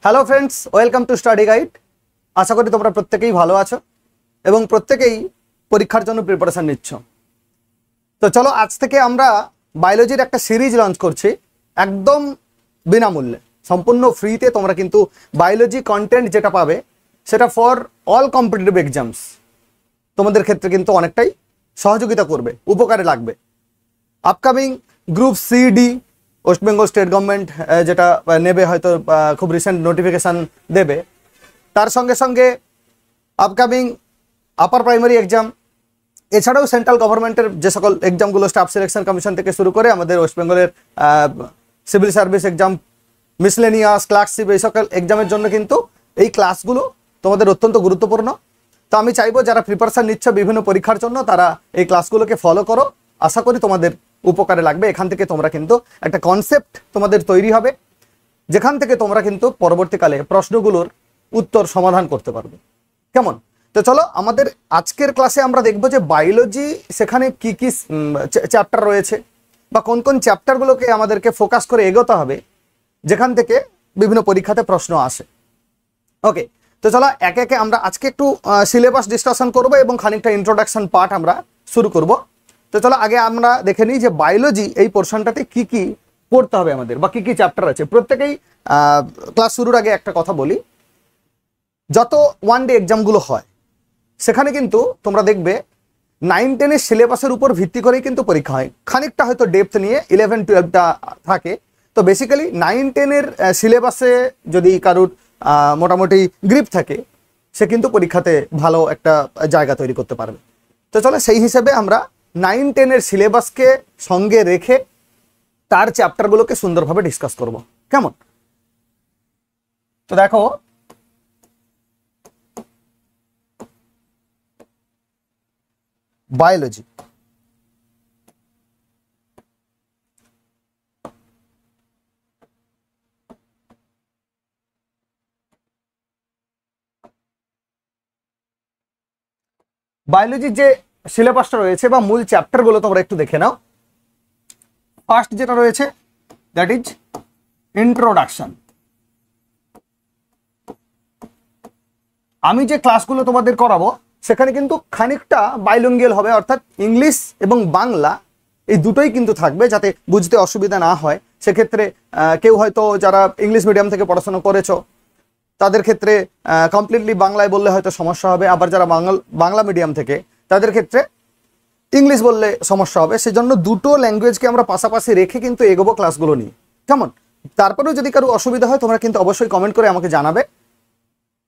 Hello friends, welcome to study guide. আশা করি তোমরা প্রত্যেকেই ভালো আছো এবং প্রত্যেকেই পরীক্ষার জন্য প্রিপারেশন নিচ্ছ। তো চলো, আজ থেকে আমরা বায়োলজির একটা সিরিজ লঞ্চ করছি একদম বিনামূল্যে, সম্পূর্ণ ফ্রিতে। তোমরা কিন্তু বায়োলজি কন্টেন্ট যেটা পাবে সেটা ফর অল কম্পিটিটিভ এক্সামস তোমাদের ক্ষেত্রে কিন্তু অনেকটাই সহযোগিতা করবে, উপকারে লাগবে। Upcoming group C D West Bengal state government যেটা নেবে, হয়তো খুব রিসেন্ট নোটিফিকেশান দেবে। তার সঙ্গে সঙ্গে আপকামিং আপার প্রাইমারি এক্সাম, এছাড়াও সেন্ট্রাল গভর্নমেন্টের যে সকল এক্সামগুলো স্টাফ সিলেকশন কমিশন থেকে শুরু করে আমাদের ওয়েস্ট বেঙ্গলের civil service exam, miscellaneous, clerkship, এই সকল এক্সামের জন্য কিন্তু এই ক্লাসগুলো তোমাদের অত্যন্ত গুরুত্বপূর্ণ। তো আমি চাইবো যারা প্রিপারেশন নিচ্ছ বিভিন্ন পরীক্ষার জন্য, তারা এই ক্লাসগুলোকে ফলো করো। আশা করি তোমাদের উপকারে লাগবে। এখান থেকে তোমরা কিন্তু একটা কনসেপ্ট তোমাদের তৈরি হবে, যেখান থেকে তোমরা কিন্তু পরবর্তীকালে প্রশ্নগুলোর উত্তর সমাধান করতে পারবে। কেমন? তো চলো, আমাদের আজকের ক্লাসে আমরা দেখবো যে বায়োলজি সেখানে কি কি চ্যাপ্টার রয়েছে বা কোন কোন চ্যাপ্টারগুলোকে আমাদেরকে ফোকাস করে এগোতে হবে, যেখান থেকে বিভিন্ন পরীক্ষাতে প্রশ্ন আসে। ওকে, তো চলো একে একে আমরা আজকে একটু সিলেবাস ডিসকাশন করব এবং খানিকটা ইন্ট্রোডাকশন পার্ট আমরা শুরু করব। তো চলো আগে আমরা দেখে নিই যে বায়োলজি এই পোর্শনটাতে কি কি পড়তে হবে আমাদের বা কি কি চ্যাপ্টার আছে। প্রত্যেকেই ক্লাস শুরুর আগে একটা কথা বলি, যত ওয়ান ডে এক্সামগুলো হয় সেখানে কিন্তু তোমরা দেখবে 9-10 সিলেবাসের উপর ভিত্তি করেই কিন্তু পরীক্ষা হয়। খানিকটা হয়তো ডেপথ নিয়ে 11-12টা থাকে। তো বেসিক্যালি 9-10 সিলেবাসে যদি কারুর মোটামুটি গ্রিপ থাকে, সে কিন্তু পরীক্ষাতে ভালো একটা জায়গা তৈরি করতে পারবে। তো চলো সেই হিসেবে আমরা 9-10 সিলেবাসকে সঙ্গে রেখে তার চ্যাপ্টারগুলোকে সুন্দরভাবে ডিসকাস করব। কেমন? তো দেখো, বায়োলজি বায়োলজির যে সিলেবাসটা রয়েছে বা মূল চ্যাপ্টারগুলো তোমরা একটু দেখে নাও। ফার্স্ট যেটা রয়েছে দ্যাট ইজ ইন্ট্রোডাকশন। আমি যে ক্লাসগুলো তোমাদের করাবো সেখানে কিন্তু খানিকটা বাইলিঙ্গুয়াল হবে, অর্থাৎ ইংলিশ এবং বাংলা এই দুটোই কিন্তু থাকবে, যাতে বুঝতে অসুবিধা না হয়। সেক্ষেত্রে কেউ হয়তো যারা ইংলিশ মিডিয়াম থেকে পড়াশোনা করেছো তাদের ক্ষেত্রে কমপ্লিটলি বাংলায় বললে হয়তো সমস্যা হবে, আবার যারা বাংলা মিডিয়াম থেকে তাদের ক্ষেত্রে ইংলিশ বললে সমস্যা হবে। সেজন্য দুটো ল্যাঙ্গুয়েজকে আমরা পাশাপাশি রেখে কিন্তু এগোবো ক্লাসগুলো নিয়ে। কেমন? তারপরেও যদি কারো অসুবিধা হয় তোমরা কিন্তু অবশ্যই কমেন্ট করে আমাকে জানাবে।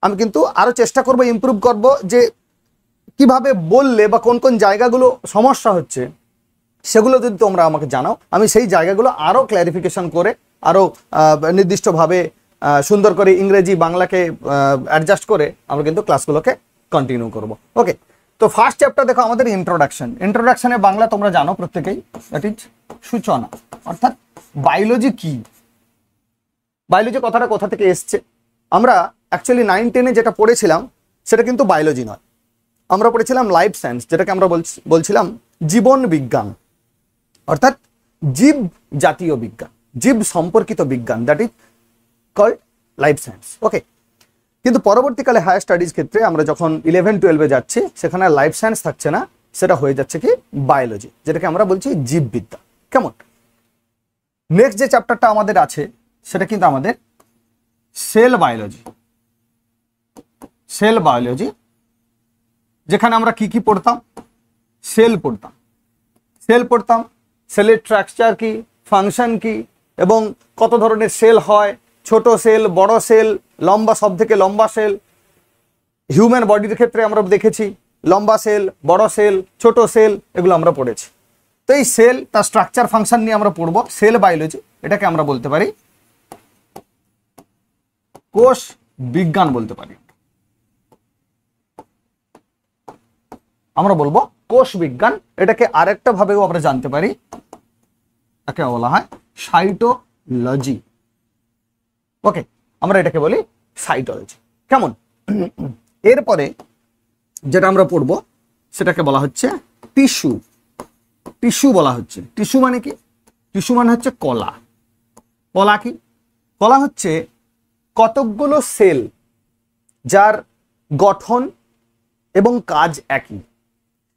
আমি কিন্তু আরও চেষ্টা করব, ইমপ্রুভ করব যে কিভাবে বললে বা কোন কোন জায়গাগুলো সমস্যা হচ্ছে সেগুলো যদি তোমরা আমাকে জানাও, আমি সেই জায়গাগুলো আরও ক্ল্যারিফিকেশন করে আরও নির্দিষ্টভাবে সুন্দর করে ইংরেজি বাংলাকে অ্যাডজাস্ট করে আমরা কিন্তু ক্লাসগুলোকে কন্টিনিউ করব। ওকে, তো ফার্স্ট চ্যাপ্টার দেখো আমাদের ইন্ট্রোডাকশন। ইন্ট্রোডাকশনে বাংলা তোমরা জানো প্রত্যেকেই, দ্যাট ইজ সূচনা। অর্থাৎ বায়োলজি কি, বায়োলজি কথাটা কোথা থেকে এসছে। আমরা অ্যাকচুয়ালি 9-10 যেটা পড়েছিলাম সেটা কিন্তু বায়োলজি নয়, আমরা পড়েছিলাম লাইফ সায়েন্স, যেটাকে আমরা বলছিলাম জীবন বিজ্ঞান, অর্থাৎ জীব জাতীয় বিজ্ঞান, জীব সম্পর্কিত বিজ্ঞান, that is called life science. Okay, কিন্তু পরবর্তীকালে হায়ার স্টাডিজ ক্ষেত্রে আমরা যখন 11-12 যাচ্ছি সেখানে লাইফ সায়েন্স থাকছে না, সেটা হয়ে যাচ্ছে কি বায়োলজি, যেটাকে আমরা বলছি জীববিদ্যা। কেমন? নেক্সট যে চ্যাপ্টারটা আমাদের আছে সেটা কিন্তু আমাদের সেল বায়োলজি। সেল বায়োলজি, যেখানে আমরা কি কি পড়তাম? সেল পড়তাম, সেলের স্ট্রাকচার কি, ফাংশন কি, এবং কত ধরনের সেল হয়, ছোট সেল, বড় সেল, লম্বা, সব থেকে লম্বা সেল। হিউম্যান বডির ক্ষেত্রে আমরা দেখেছি লম্বা সেল, বড় সেল, ছোট সেল, এগুলো আমরা পড়েছি। তো এই সেল, তার স্ট্রাকচার, ফাংশন নিয়ে আমরা পড়বো। সেল বায়োলজি, এটাকে আমরা বলতে পারি কোষ বিজ্ঞান, বলতে পারি আমরা বলবো কোষ বিজ্ঞান। এটাকে আরেকটা ভাবেও আমরা জানতে পারি, এটাকে বলা হয় সাইটোলজি। ওকে, আমরা এটাকে বলি সাইটোলজি। কেমন? এরপরে যেটা আমরা পড়বো সেটাকে বলা হচ্ছে টিস্যু। টিস্যু বলা হচ্ছে, টিস্যু মানে কি? টিস্যু মানে হচ্ছে কলা। কলা কি? কলা হচ্ছে কতকগুলো সেল যার গঠন এবং কাজ একই,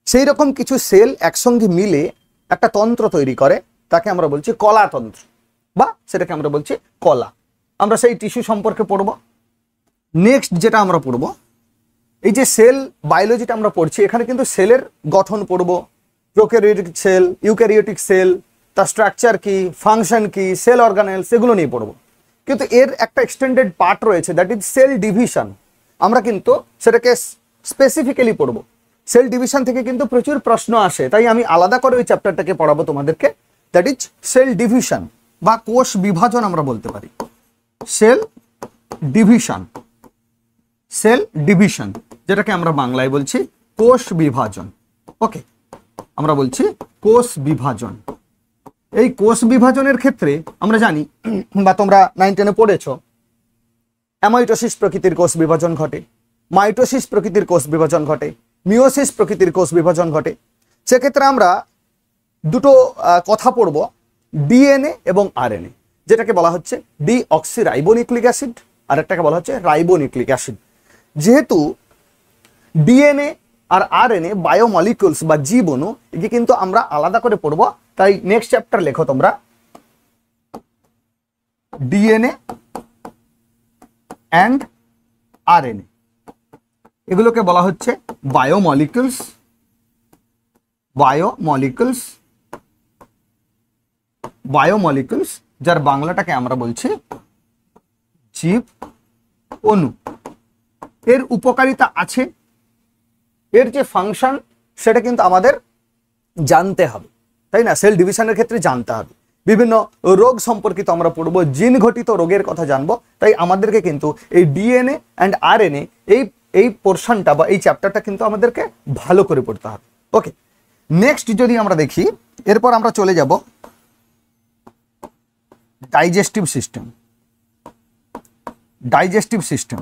সেই রকম কিছু সেল একসঙ্গে মিলে একটা তন্ত্র তৈরি করে, তাকে আমরা বলছি কলাতন্ত্র, বা সেটাকে আমরা বলছি কলা। আমরা সেই টিস্যু সম্পর্কে পড়ব। নেক্সট যেটা আমরা পড়ব, এই যে সেল বায়োলজিটা আমরা পড়ছি, এখানে কিন্তু সেলের গঠন পড়ব, প্রোক্যারিওটিক সেল, ইউক্যারিওটিক সেল, তার স্ট্রাকচার কি, ফাংশন কি, সেল অর্গানেলস, এগুলো নিয়ে পড়ব। কিন্তু এর একটা এক্সটেন্ডেড পার্ট রয়েছে, দ্যাট ইজ সেল ডিভিশন। আমরা কিন্তু সেটাকে স্পেসিফিক্যালি পড়ব। সেল ডিভিশন থেকে কিন্তু প্রচুর প্রশ্ন আসে, তাই আমি আলাদা করে ওই চ্যাপ্টারটাকে পড়াবো তোমাদেরকে, দ্যাট ইজ সেল ডিভিশন বা কোষ বিভাজন আমরা বলতে পারি। সেল ডিভিশন, সেল ডিভিশন যেটাকে আমরা বাংলায় বলছি কোষ বিভাজন। ওকে, আমরা বলছি কোষ বিভাজন। এই কোষ বিভাজনের ক্ষেত্রে আমরা জানি বা তোমরা 9-10-এ পড়েছো, অ্যামাইটোসিস প্রকৃতির কোষ বিভাজন ঘটে, মাইটোসিস প্রকৃতির কোষ বিভাজন ঘটে, মিওসিস প্রকৃতির কোষ বিভাজন ঘটে। সেক্ষেত্রে আমরা দুটো কথা পড়ব, ডিএনএ এবং আরএনএ, যেটাকে বলা হচ্ছে ডিঅক্সিরাইবোনিউক্লিক অ্যাসিড, আর একটাকে বলা হচ্ছে রাইবোনিউক্লিক অ্যাসিড। যেহেতু ডিএনএ আর আরএনএ বায়োমলিকুলস বা জীবাণু, একে কিন্তু আমরা আলাদা করে পড়ব, তাই নেক্সট চ্যাপ্টার লেখো তোমরা ডিএনএ অ্যান্ড আরএনএ। এগুলোকে বলা হচ্ছে বায়োমলিকুলস, বায়োমলিকুলস, বায়োমলিকুলস, যার বাংলাটাকে আমরা বলছি জীব অণু। এর উপকারিতা আছে, এর যে ফাংশন সেটা কিন্তু আমাদের জানতে হবে, তাই না? সেল ডিভিশনের ক্ষেত্রে জানতে হবে। বিভিন্ন রোগ সম্পর্কিত আমরা পড়বো, জিন ঘটিত রোগের কথা জানবো, তাই আমাদেরকে কিন্তু এই ডিএনএ অ্যান্ড আরএনএ এই পোর্শনটা বা এই চ্যাপ্টারটা কিন্তু আমাদেরকে ভালো করে পড়তে হবে। ওকে, নেক্সট যদি আমরা দেখি, এরপর আমরা চলে যাব digestive system. Digestive system,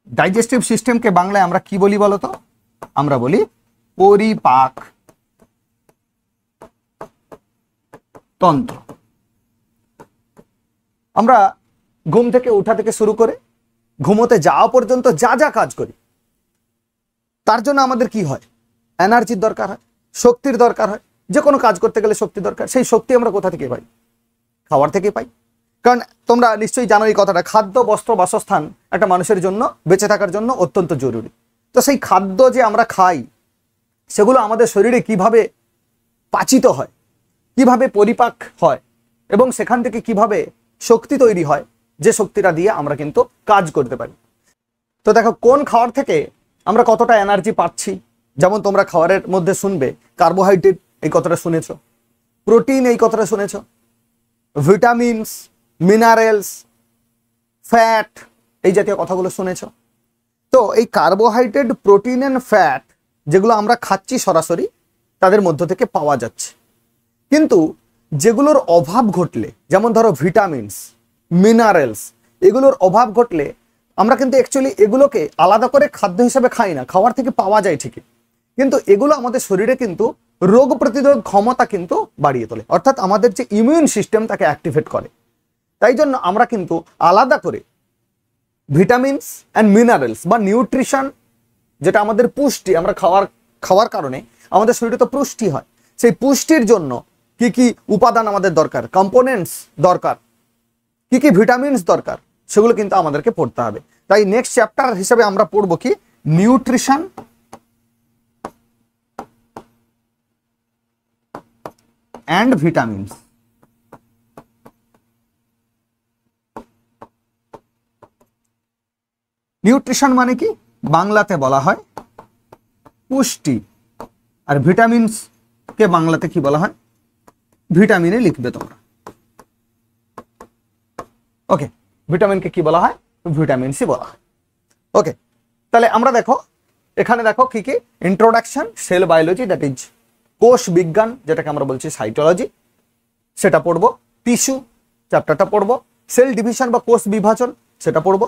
digestive সিস্টেমকে বাংলায় আমরা কি বলি বলতো? আমরা বলি পরিপাক তন্ত্র। আমরা ঘুম থেকে ওঠা থেকে শুরু করে ঘুমোতে যাওয়া পর্যন্ত যা যা কাজ করি, তার জন্য আমাদের কি হয়? এনার্জির দরকার হয়, শক্তির দরকার হয়। যে কোনো কাজ করতে গেলে শক্তি দরকার। সেই শক্তি আমরা কোথা থেকে পাই? খাবার থেকে পাই। কারণ তোমরা নিশ্চয়ই জানো এই কথাটা, খাদ্য, বস্ত্র, বাসস্থান একটা মানুষের জন্য বেঁচে থাকার জন্য অত্যন্ত জরুরি। তো সেই খাদ্য যে আমরা খাই, সেগুলো আমাদের শরীরে কিভাবে পাচিত হয়, কিভাবে পরিপাক হয়, এবং সেখান থেকে কিভাবে শক্তি তৈরি হয়, যে শক্তিটা দিয়ে আমরা কিন্তু কাজ করতে পারি। তো দেখো, কোন খাবার থেকে আমরা কতটা এনার্জি পাচ্ছি। যেমন তোমরা খাবারের মধ্যে শুনবে কার্বোহাইড্রেট, এই কথাটা শুনেছ, প্রোটিন, এই কথাটা শুনেছ, ভিটামিনস, মিনারেলস, ফ্যাট, এই জাতীয় কথাগুলো শুনেছ। তো এই কার্বোহাইড্রেট, প্রোটিন অ্যান্ড ফ্যাট যেগুলো আমরা খাচ্ছি সরাসরি, তাদের মধ্য থেকে পাওয়া যাচ্ছে। কিন্তু যেগুলোর অভাব ঘটলে, যেমন ধরো ভিটামিনস, মিনারেলস, এগুলোর অভাব ঘটলে আমরা কিন্তু অ্যাকচুয়ালি এগুলোকে আলাদা করে খাদ্য হিসেবে খাই না, খাবার থেকে পাওয়া যায় ঠিকই, কিন্তু এগুলো আমাদের শরীরে কিন্তু রোগ প্রতিরোধ ক্ষমতা কিন্তু বাড়িয়ে তোলে, অর্থাৎ আমাদের যে ইমিউন সিস্টেম তাকে অ্যাক্টিভেট করে। তাই জন্য আমরা কিন্তু আলাদা করে ভিটামিনস অ্যান্ড মিনারেলস বা নিউট্রিশন, যেটা আমাদের পুষ্টি, আমরা খাওয়ার কারণে আমাদের শরীরে তো পুষ্টি হয়, সেই পুষ্টির জন্য কি কি উপাদান আমাদের দরকার, কম্পোনেন্টস দরকার, কি কি ভিটামিনস দরকার, সেগুলো কিন্তু আমাদেরকে পড়তে হবে। তাই নেক্সট চ্যাপ্টার হিসেবে আমরা পড়বো কি? Nutrition and vitamins. নিউট্রিশন মানে কি? বাংলাতে বলা হয় পুষ্টি, আর ভিটামিনস কে বাংলাতে কি বলা হয়? ভিটামিনে লিখবে তোমরা। ওকে, ভিটামিনকে কি বলা হয়? ভিটামিন সি বলা হয়। ওকে, তাহলে আমরা দেখো, এখানে দেখো কি কি, introduction, sell biology, that is কোষ বিজ্ঞান, যেটাকে আমরা বলছি সাইটোলজি, সেটা পড়বো। টিস্যু চ্যাপ্টারটা পড়বো। সেল ডিভিশন বা কোষ বিভাজন, সেটা পড়বো।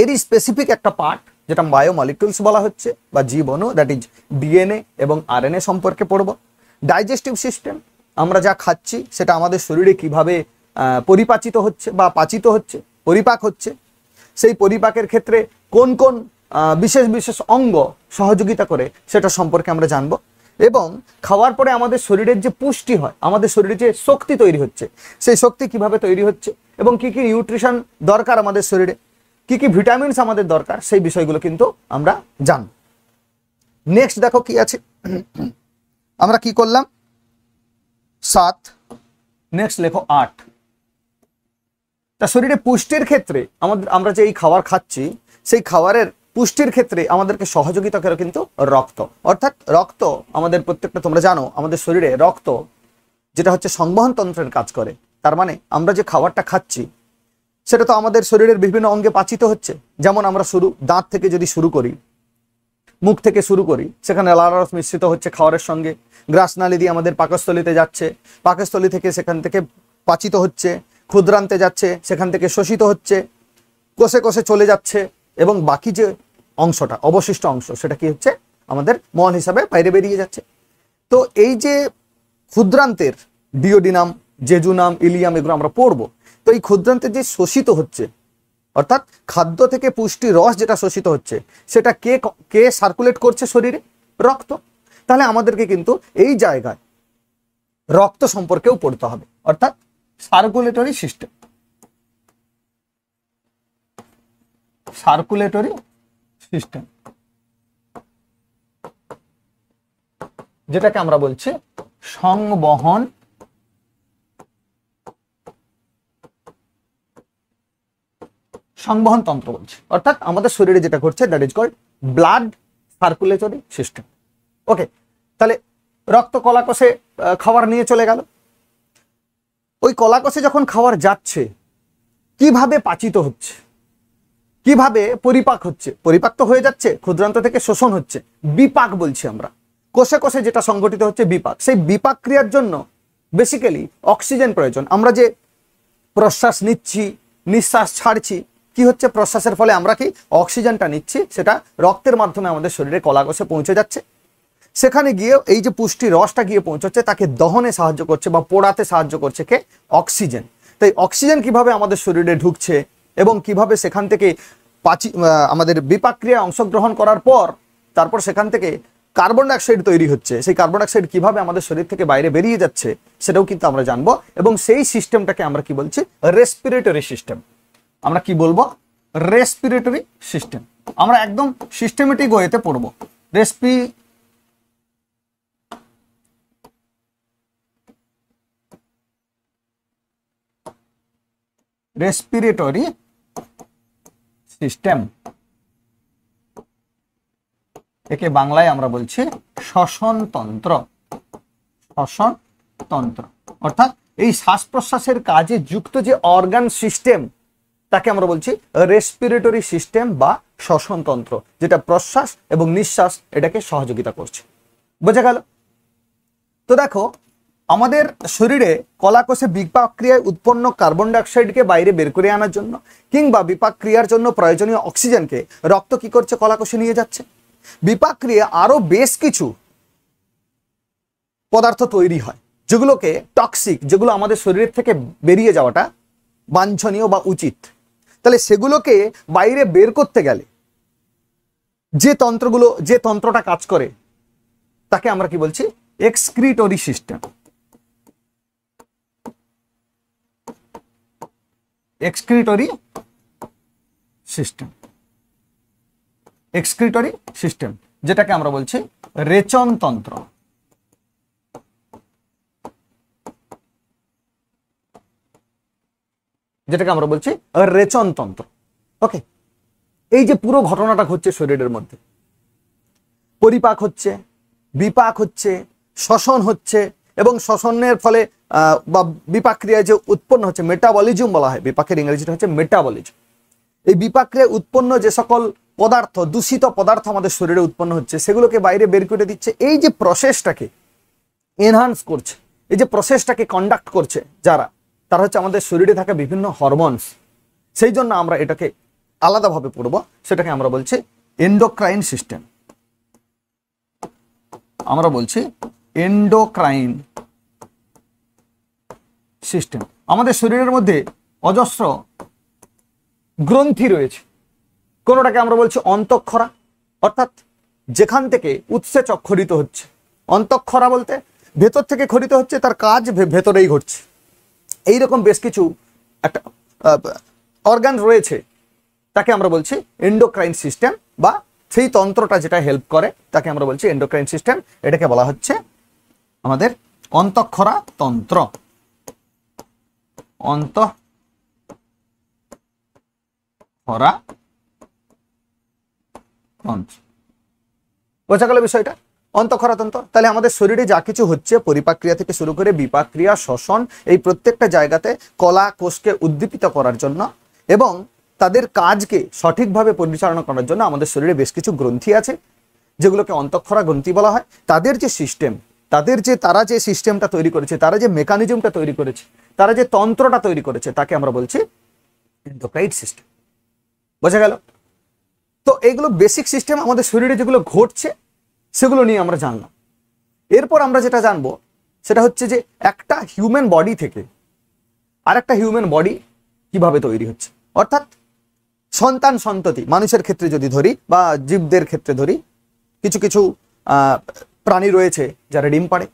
এরই স্পেসিফিক একটা পার্ট যেটা বায়োমলিকুলস বলা হচ্ছে বা জীবাণু, দ্যাট ইজ ডিএনএ এবং আরএনএ সম্পর্কে পড়বো। ডাইজেস্টিভ সিস্টেম, আমরা যা খাচ্ছি সেটা আমাদের শরীরে কিভাবে পরিপাচিত হচ্ছে বা পাচিত হচ্ছে, পরিপাক হচ্ছে, সেই পরিপাকের ক্ষেত্রে কোন কোন বিশেষ বিশেষ অঙ্গ সহযোগিতা করে সেটা সম্পর্কে আমরা জানব। এবং খাওয়ার পরে আমাদের শরীরের যে পুষ্টি হয়, আমাদের শরীরে যে শক্তি তৈরি হচ্ছে, সেই শক্তি কিভাবে তৈরি হচ্ছে এবং কি কি নিউট্রিশন দরকার আমাদের শরীরে, কি কি ভিটামিনস আমাদের দরকার, সেই বিষয়গুলো কিন্তু আমরা জানব। নেক্সট দেখো কি আছে, আমরা কি করলাম 7, নেক্সট লেখো 8। তা শরীরে পুষ্টির ক্ষেত্রে আমরা যে এই খাবার খাচ্ছি, সেই খাবারের পুষ্টির ক্ষেত্রে আমাদেরকে সহযোগিতা করে কিন্তু রক্ত। অর্থাৎ রক্ত আমাদের প্রত্যেকটা, তোমরা জানো আমাদের শরীরে রক্ত যেটা হচ্ছে সংবহন তন্ত্রের কাজ করে। তার মানে আমরা যে খাবারটা খাচ্ছি সেটা তো আমাদের শরীরের বিভিন্ন অঙ্গে পাচিত হচ্ছে। যেমন আমরা দাঁত থেকে যদি শুরু করি, মুখ থেকে শুরু করি, সেখানে লালারস মিশ্রিত হচ্ছে খাবারের সঙ্গে, গ্রাসনালী দিয়ে আমাদের পাকস্থলীতে যাচ্ছে, পাকস্থলী থেকে সেখান থেকে পাচিত হচ্ছে, ক্ষুদ্রান্তে যাচ্ছে, সেখান থেকে শোষিত হচ্ছে, কোষে কোষে চলে যাচ্ছে, এবং বাকি যে অংশটা, অবশিষ্ট অংশ, সেটা কি হচ্ছে আমাদের মল হিসাবে বাইরে বেরিয়ে যাচ্ছে। তো এই যে ক্ষুদ্রান্তের ডিওডিনাম, জেজুনাম, ইলিয়াম, এগুলো আমরা পড়বো। তো এই ক্ষুদ্রান্তের যে শোষিত হচ্ছে, অর্থাৎ খাদ্য থেকে পুষ্টি রস যেটা শোষিত হচ্ছে, সেটা কে সার্কুলেট করছে শরীরে? রক্ত। তাহলে আমাদেরকে কিন্তু এই জায়গায় রক্ত সম্পর্কেও পড়তে হবে, অর্থাৎ সার্কুলেটরি সিস্টেম, সার্কুলেটরি সিস্টেম, যেটাকে আমরা বলছি সংবহন তন্ত্র বলছি। অর্থাৎ আমাদের শরীরে যেটা ঘটছে, that is called blood circulatory system. Okay, তাহলে রক্ত কলাকোষে খাবার নিয়ে চলে গেল। ওই কলাকোষে যখন খাবার যাচ্ছে, কিভাবে পাচিত হচ্ছে, কিভাবে পরিপাক হচ্ছে? পরিপাক তো হয়ে যাচ্ছে, ক্ষুদ্রান্ত থেকে শোষণ হচ্ছে, বিপাক বলছি আমরা। কোষে কোষে যেটা সংঘটিত হচ্ছে বিপাক। সেই বিপাক ক্রিয়ার জন্য বেসিক্যালি অক্সিজেন প্রয়োজন। আমরা যে প্রশ্বাস নিচ্ছি, নিঃশ্বাস ছাড়ছি, কি হচ্ছে? প্রশ্বাসের ফলে আমরা কি অক্সিজেনটা নিচ্ছি, সেটা রক্তের মাধ্যমে আমাদের শরীরে কলাকোষে পৌঁছে যাচ্ছে। সেখানে গিয়ে এই যে পুষ্টি রসটা গিয়ে পৌঁছচ্ছে, তাকে দহনে সাহায্য করছে বা পোড়াতে সাহায্য করছে কে? অক্সিজেন। তাই অক্সিজেন কিভাবে আমাদের শরীরে ঢুকছে এবং কিভাবে সেখান থেকে আমাদের বিপাক ক্রিয়ায় অংশগ্রহণ করার পর তারপর সেখান থেকে কার্বন ডাইঅক্সাইড তৈরি হচ্ছে, সেই কার্বন ডাইঅক্সাইড কিভাবে আমাদের শরীর থেকে বাইরে বেরিয়ে যাচ্ছে, সেটাও কিন্তু আমরা জানবো। এবং সেই সিস্টেমটাকে আমরা কি বলছি? Respiratory system. আমরা কি বলবো? Respiratory system. আমরা একদম সিস্টেমেটিক ওয়েতে পড়বো। রেসপিরেটরি সিস্টেম, একে বাংলায় আমরা বলছি শ্বসন তন্ত্র। শ্বসন তন্ত্র অর্থাৎ এই শ্বাস প্রশ্বাসের কাজে যুক্ত যে অর্গান সিস্টেম, তাকে আমরা বলছি রেসপিরেটরি সিস্টেম বা শ্বসন তন্ত্র, যেটা প্রশ্বাস এবং নিঃশ্বাস এটাকে সহযোগিতা করছে। বোঝা গেল? তো দেখো, আমাদের শরীরে কলাকোষে বিপাক ক্রিয়ায় উৎপন্ন কার্বন ডাইঅক্সাইডকে বাইরে বের করে আনার জন্য কিংবা বিপাক ক্রিয়ার জন্য প্রয়োজনীয় অক্সিজেনকে রক্ত কি করছে? কলাকোষে নিয়ে যাচ্ছে। বিপাক ক্রিয়া আরো বেশ কিছু পদার্থ তৈরি হয় যেগুলোকে টক্সিক, যেগুলো আমাদের শরীরের থেকে বেরিয়ে যাওয়াটা বাঞ্ছনীয় বা উচিত। তাহলে সেগুলোকে বাইরে বের করতে গেলে যে তন্ত্রটা কাজ করে, তাকে আমরা কি বলছি? Excretory system. Excretory system, excretory system, যেটাকে আমরা বলছি রেচন তন্ত্র। যেটাকে আমরা বলছি রেচন তন্ত্র। ওকে, এই যে পুরো ঘটনাটা ঘটছে শরীরের মধ্যে, পরিপাক হচ্ছে, বিপাক হচ্ছে, শ্বসন হচ্ছে, এবং শ্বসনের ফলে বা বিপাক ক্রিয়ায় যে উৎপন্ন হচ্ছে, মেটাবলিজম বলা হয়, বিপাকের ইংরেজিটা হচ্ছে মেটাবলিজম। এই বিপাক ক্রিয়ায় উৎপন্ন যে সকল পদার্থ, দূষিত পদার্থ আমাদের শরীরে উৎপন্ন হচ্ছে, সেগুলোকে বাইরে বের করে দিচ্ছে। এই যে প্রসেসটাকে এনহান্স করছে, এই যে প্রসেসটাকে কন্ডাক্ট করছে যারা, তারা হচ্ছে আমাদের শরীরে থাকা বিভিন্ন হরমোনস। সেই জন্য আমরা এটাকে আলাদাভাবে পড়ব, সেটাকে আমরা বলছি এন্ডোক্রাইন সিস্টেম। আমরা বলছি এন্ডোক্রাইন সিস্টেম। আমাদের শরীরের মধ্যে অজস্র গ্রন্থি রয়েছে। কোনোটাকে আমরা বলছি অন্তঃক্ষরা, অর্থাৎ যেখান থেকে উৎসেচক খরিত হচ্ছে। অন্তঃক্ষরা বলতে ভেতর থেকে খরিত হচ্ছে, তার কাজ ভেতরেই ঘটছে। এইরকম বেশ কিছু একটা অর্গান রয়েছে, তাকে আমরা বলছি এন্ডোক্রাইন সিস্টেম, বা সেই তন্ত্রটা যেটা হেল্প করে তাকে আমরা বলছি এন্ডোক্রাইন সিস্টেম। এটাকে বলা হচ্ছে আমাদের অন্তঃক্ষরা তন্ত্র। অন্তঃক্ষরা তন্ত্র, বোঝা গেল বিষয়টা? অন্তঃক্ষরা তন্ত্র। তাহলে আমাদের শরীরে যা কিছু হচ্ছে, পরিপাক ক্রিয়া থেকে শুরু করে বিপাক ক্রিয়া, শ্বসন, এই প্রত্যেকটা জায়গাতে কলা কোষকে উদ্দীপিত করার জন্য এবং তাদের কাজকে সঠিকভাবে পরিচালনা করার জন্য আমাদের শরীরে বেশ কিছু গ্রন্থি আছে, যেগুলোকে অন্তঃক্ষরা গ্রন্থি বলা হয়। তাদের যে সিস্টেম, তারা যে সিস্টেমটা তৈরি করেছে, তারা যে মেকানিজমটা তৈরি করেছে, তারা যে তন্ত্রটা তৈরি করেছে, তাকে আমরা বলছি এন্ডোক্রাইন সিস্টেম। বোঝা গেল? তো এইগুলো বেসিক সিস্টেম আমাদের শরীরে যেগুলো ঘটছে সেগুলো নিয়ে আমরা জানলাম। এরপর আমরা যেটা জানবো সেটা হচ্ছে যে একটা হিউম্যান বডি থেকে আরেকটা হিউম্যান বডি কিভাবে তৈরি হচ্ছে। অর্থাৎ সন্তান সন্ততি, মানুষের ক্ষেত্রে যদি ধরি বা জীবদের ক্ষেত্রে ধরি, কিছু কিছু প্রাণী রয়েছে যারা ডিম পাড়ে,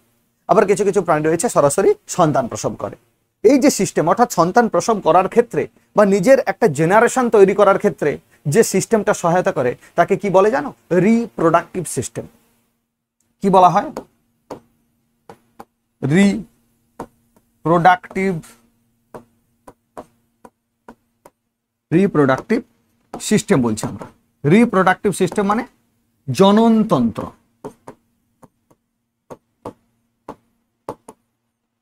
আবার কিছু কিছু প্রাণী রয়েছে সরাসরি সন্তান প্রসব করে। এই যে সিস্টেম, অর্থাৎ সন্তান প্রসব করার ক্ষেত্রে বা নিজের একটা জেনারেশন তৈরি করার ক্ষেত্রে যে সিস্টেমটা সহায়তা করে তাকে কি বলে জানো? Reproductive system. কি বলা হয়? রিপ্রোডাক্টিভ সিস্টেম বলছি আমরা। রিপ্রোডাক্টিভ সিস্টেম মানে জননতন্ত্র।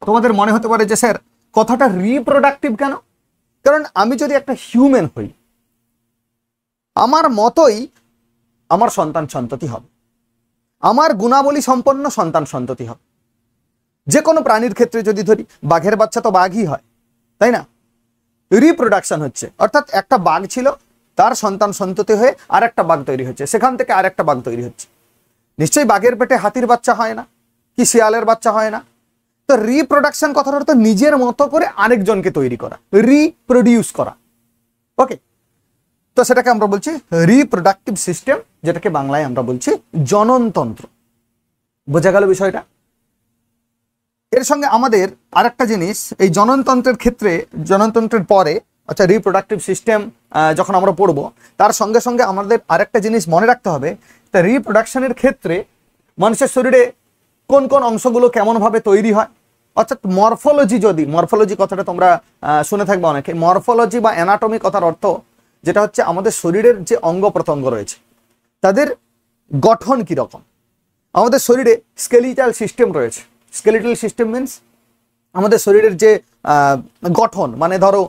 তোমাদের মনে হতে পারে যে স্যার কথাটা রিপ্রোডাক্টিভ কেন? কারণ আমি যদি একটা হিউম্যান হই, আমার মতোই আমার সন্তান সন্ততি হবে, আমার গুণাবলী সম্পন্ন সন্তান সন্ততি হবে। যে কোনো প্রাণীর ক্ষেত্রে যদি ধরি, বাঘের বাচ্চা তো বাঘই হয়, তাই না? রিপ্রোডাকশন হচ্ছে, অর্থাৎ একটা বাঘ ছিল, তার সন্তান সন্ততি হয়ে আর একটা বাঘ তৈরি হচ্ছে, সেখান থেকে আর একটা বাঘ তৈরি হচ্ছে। নিশ্চয়ই বাঘের পেটে হাতির বাচ্চা হয় না, কি শিয়ালের বাচ্চা হয় না। তো রিপ্রোডাকশন কথার অর্থ নিজের মতো করে আরেকজনকে তৈরি করা, রিপ্রোডিউস করা। ওকে, তো সেটাকে আমরা বলছি রিপ্রোডাক্টিভ সিস্টেম, যেটাকে বাংলায় আমরা বলছি জননতন্ত্র। বোঝা গেল বিষয়টা? এর সঙ্গে আমাদের আরেকটা জিনিস, এই জননতন্ত্রের ক্ষেত্রে, জননতন্ত্রের পরে আচ্ছা রিপ্রোডাক্টিভ সিস্টেম যখন আমরা পড়বো, তার সঙ্গে সঙ্গে আমাদের আরেকটা জিনিস মনে রাখতে হবে। তা রিপ্রোডাকশনের ক্ষেত্রে মানুষের শরীরে কোন কোন অংশগুলো কেমনভাবে তৈরি হয়, অর্থাৎ মরফোলজি। যদি মরফোলজি কথাটা তোমরা শুনে থাকবে অনেকে, মরফোলজি বা অ্যানাটমি কথার অর্থ যেটা হচ্ছে আমাদের শরীরের যে অঙ্গ প্রত্যঙ্গ রয়েছে তাদের গঠন কি রকম। আমাদের শরীরে স্কেলিটাল সিস্টেম রয়েছে। স্কেলিটাল সিস্টেম মিন্স আমাদের শরীরের যে গঠন, মানে ধরো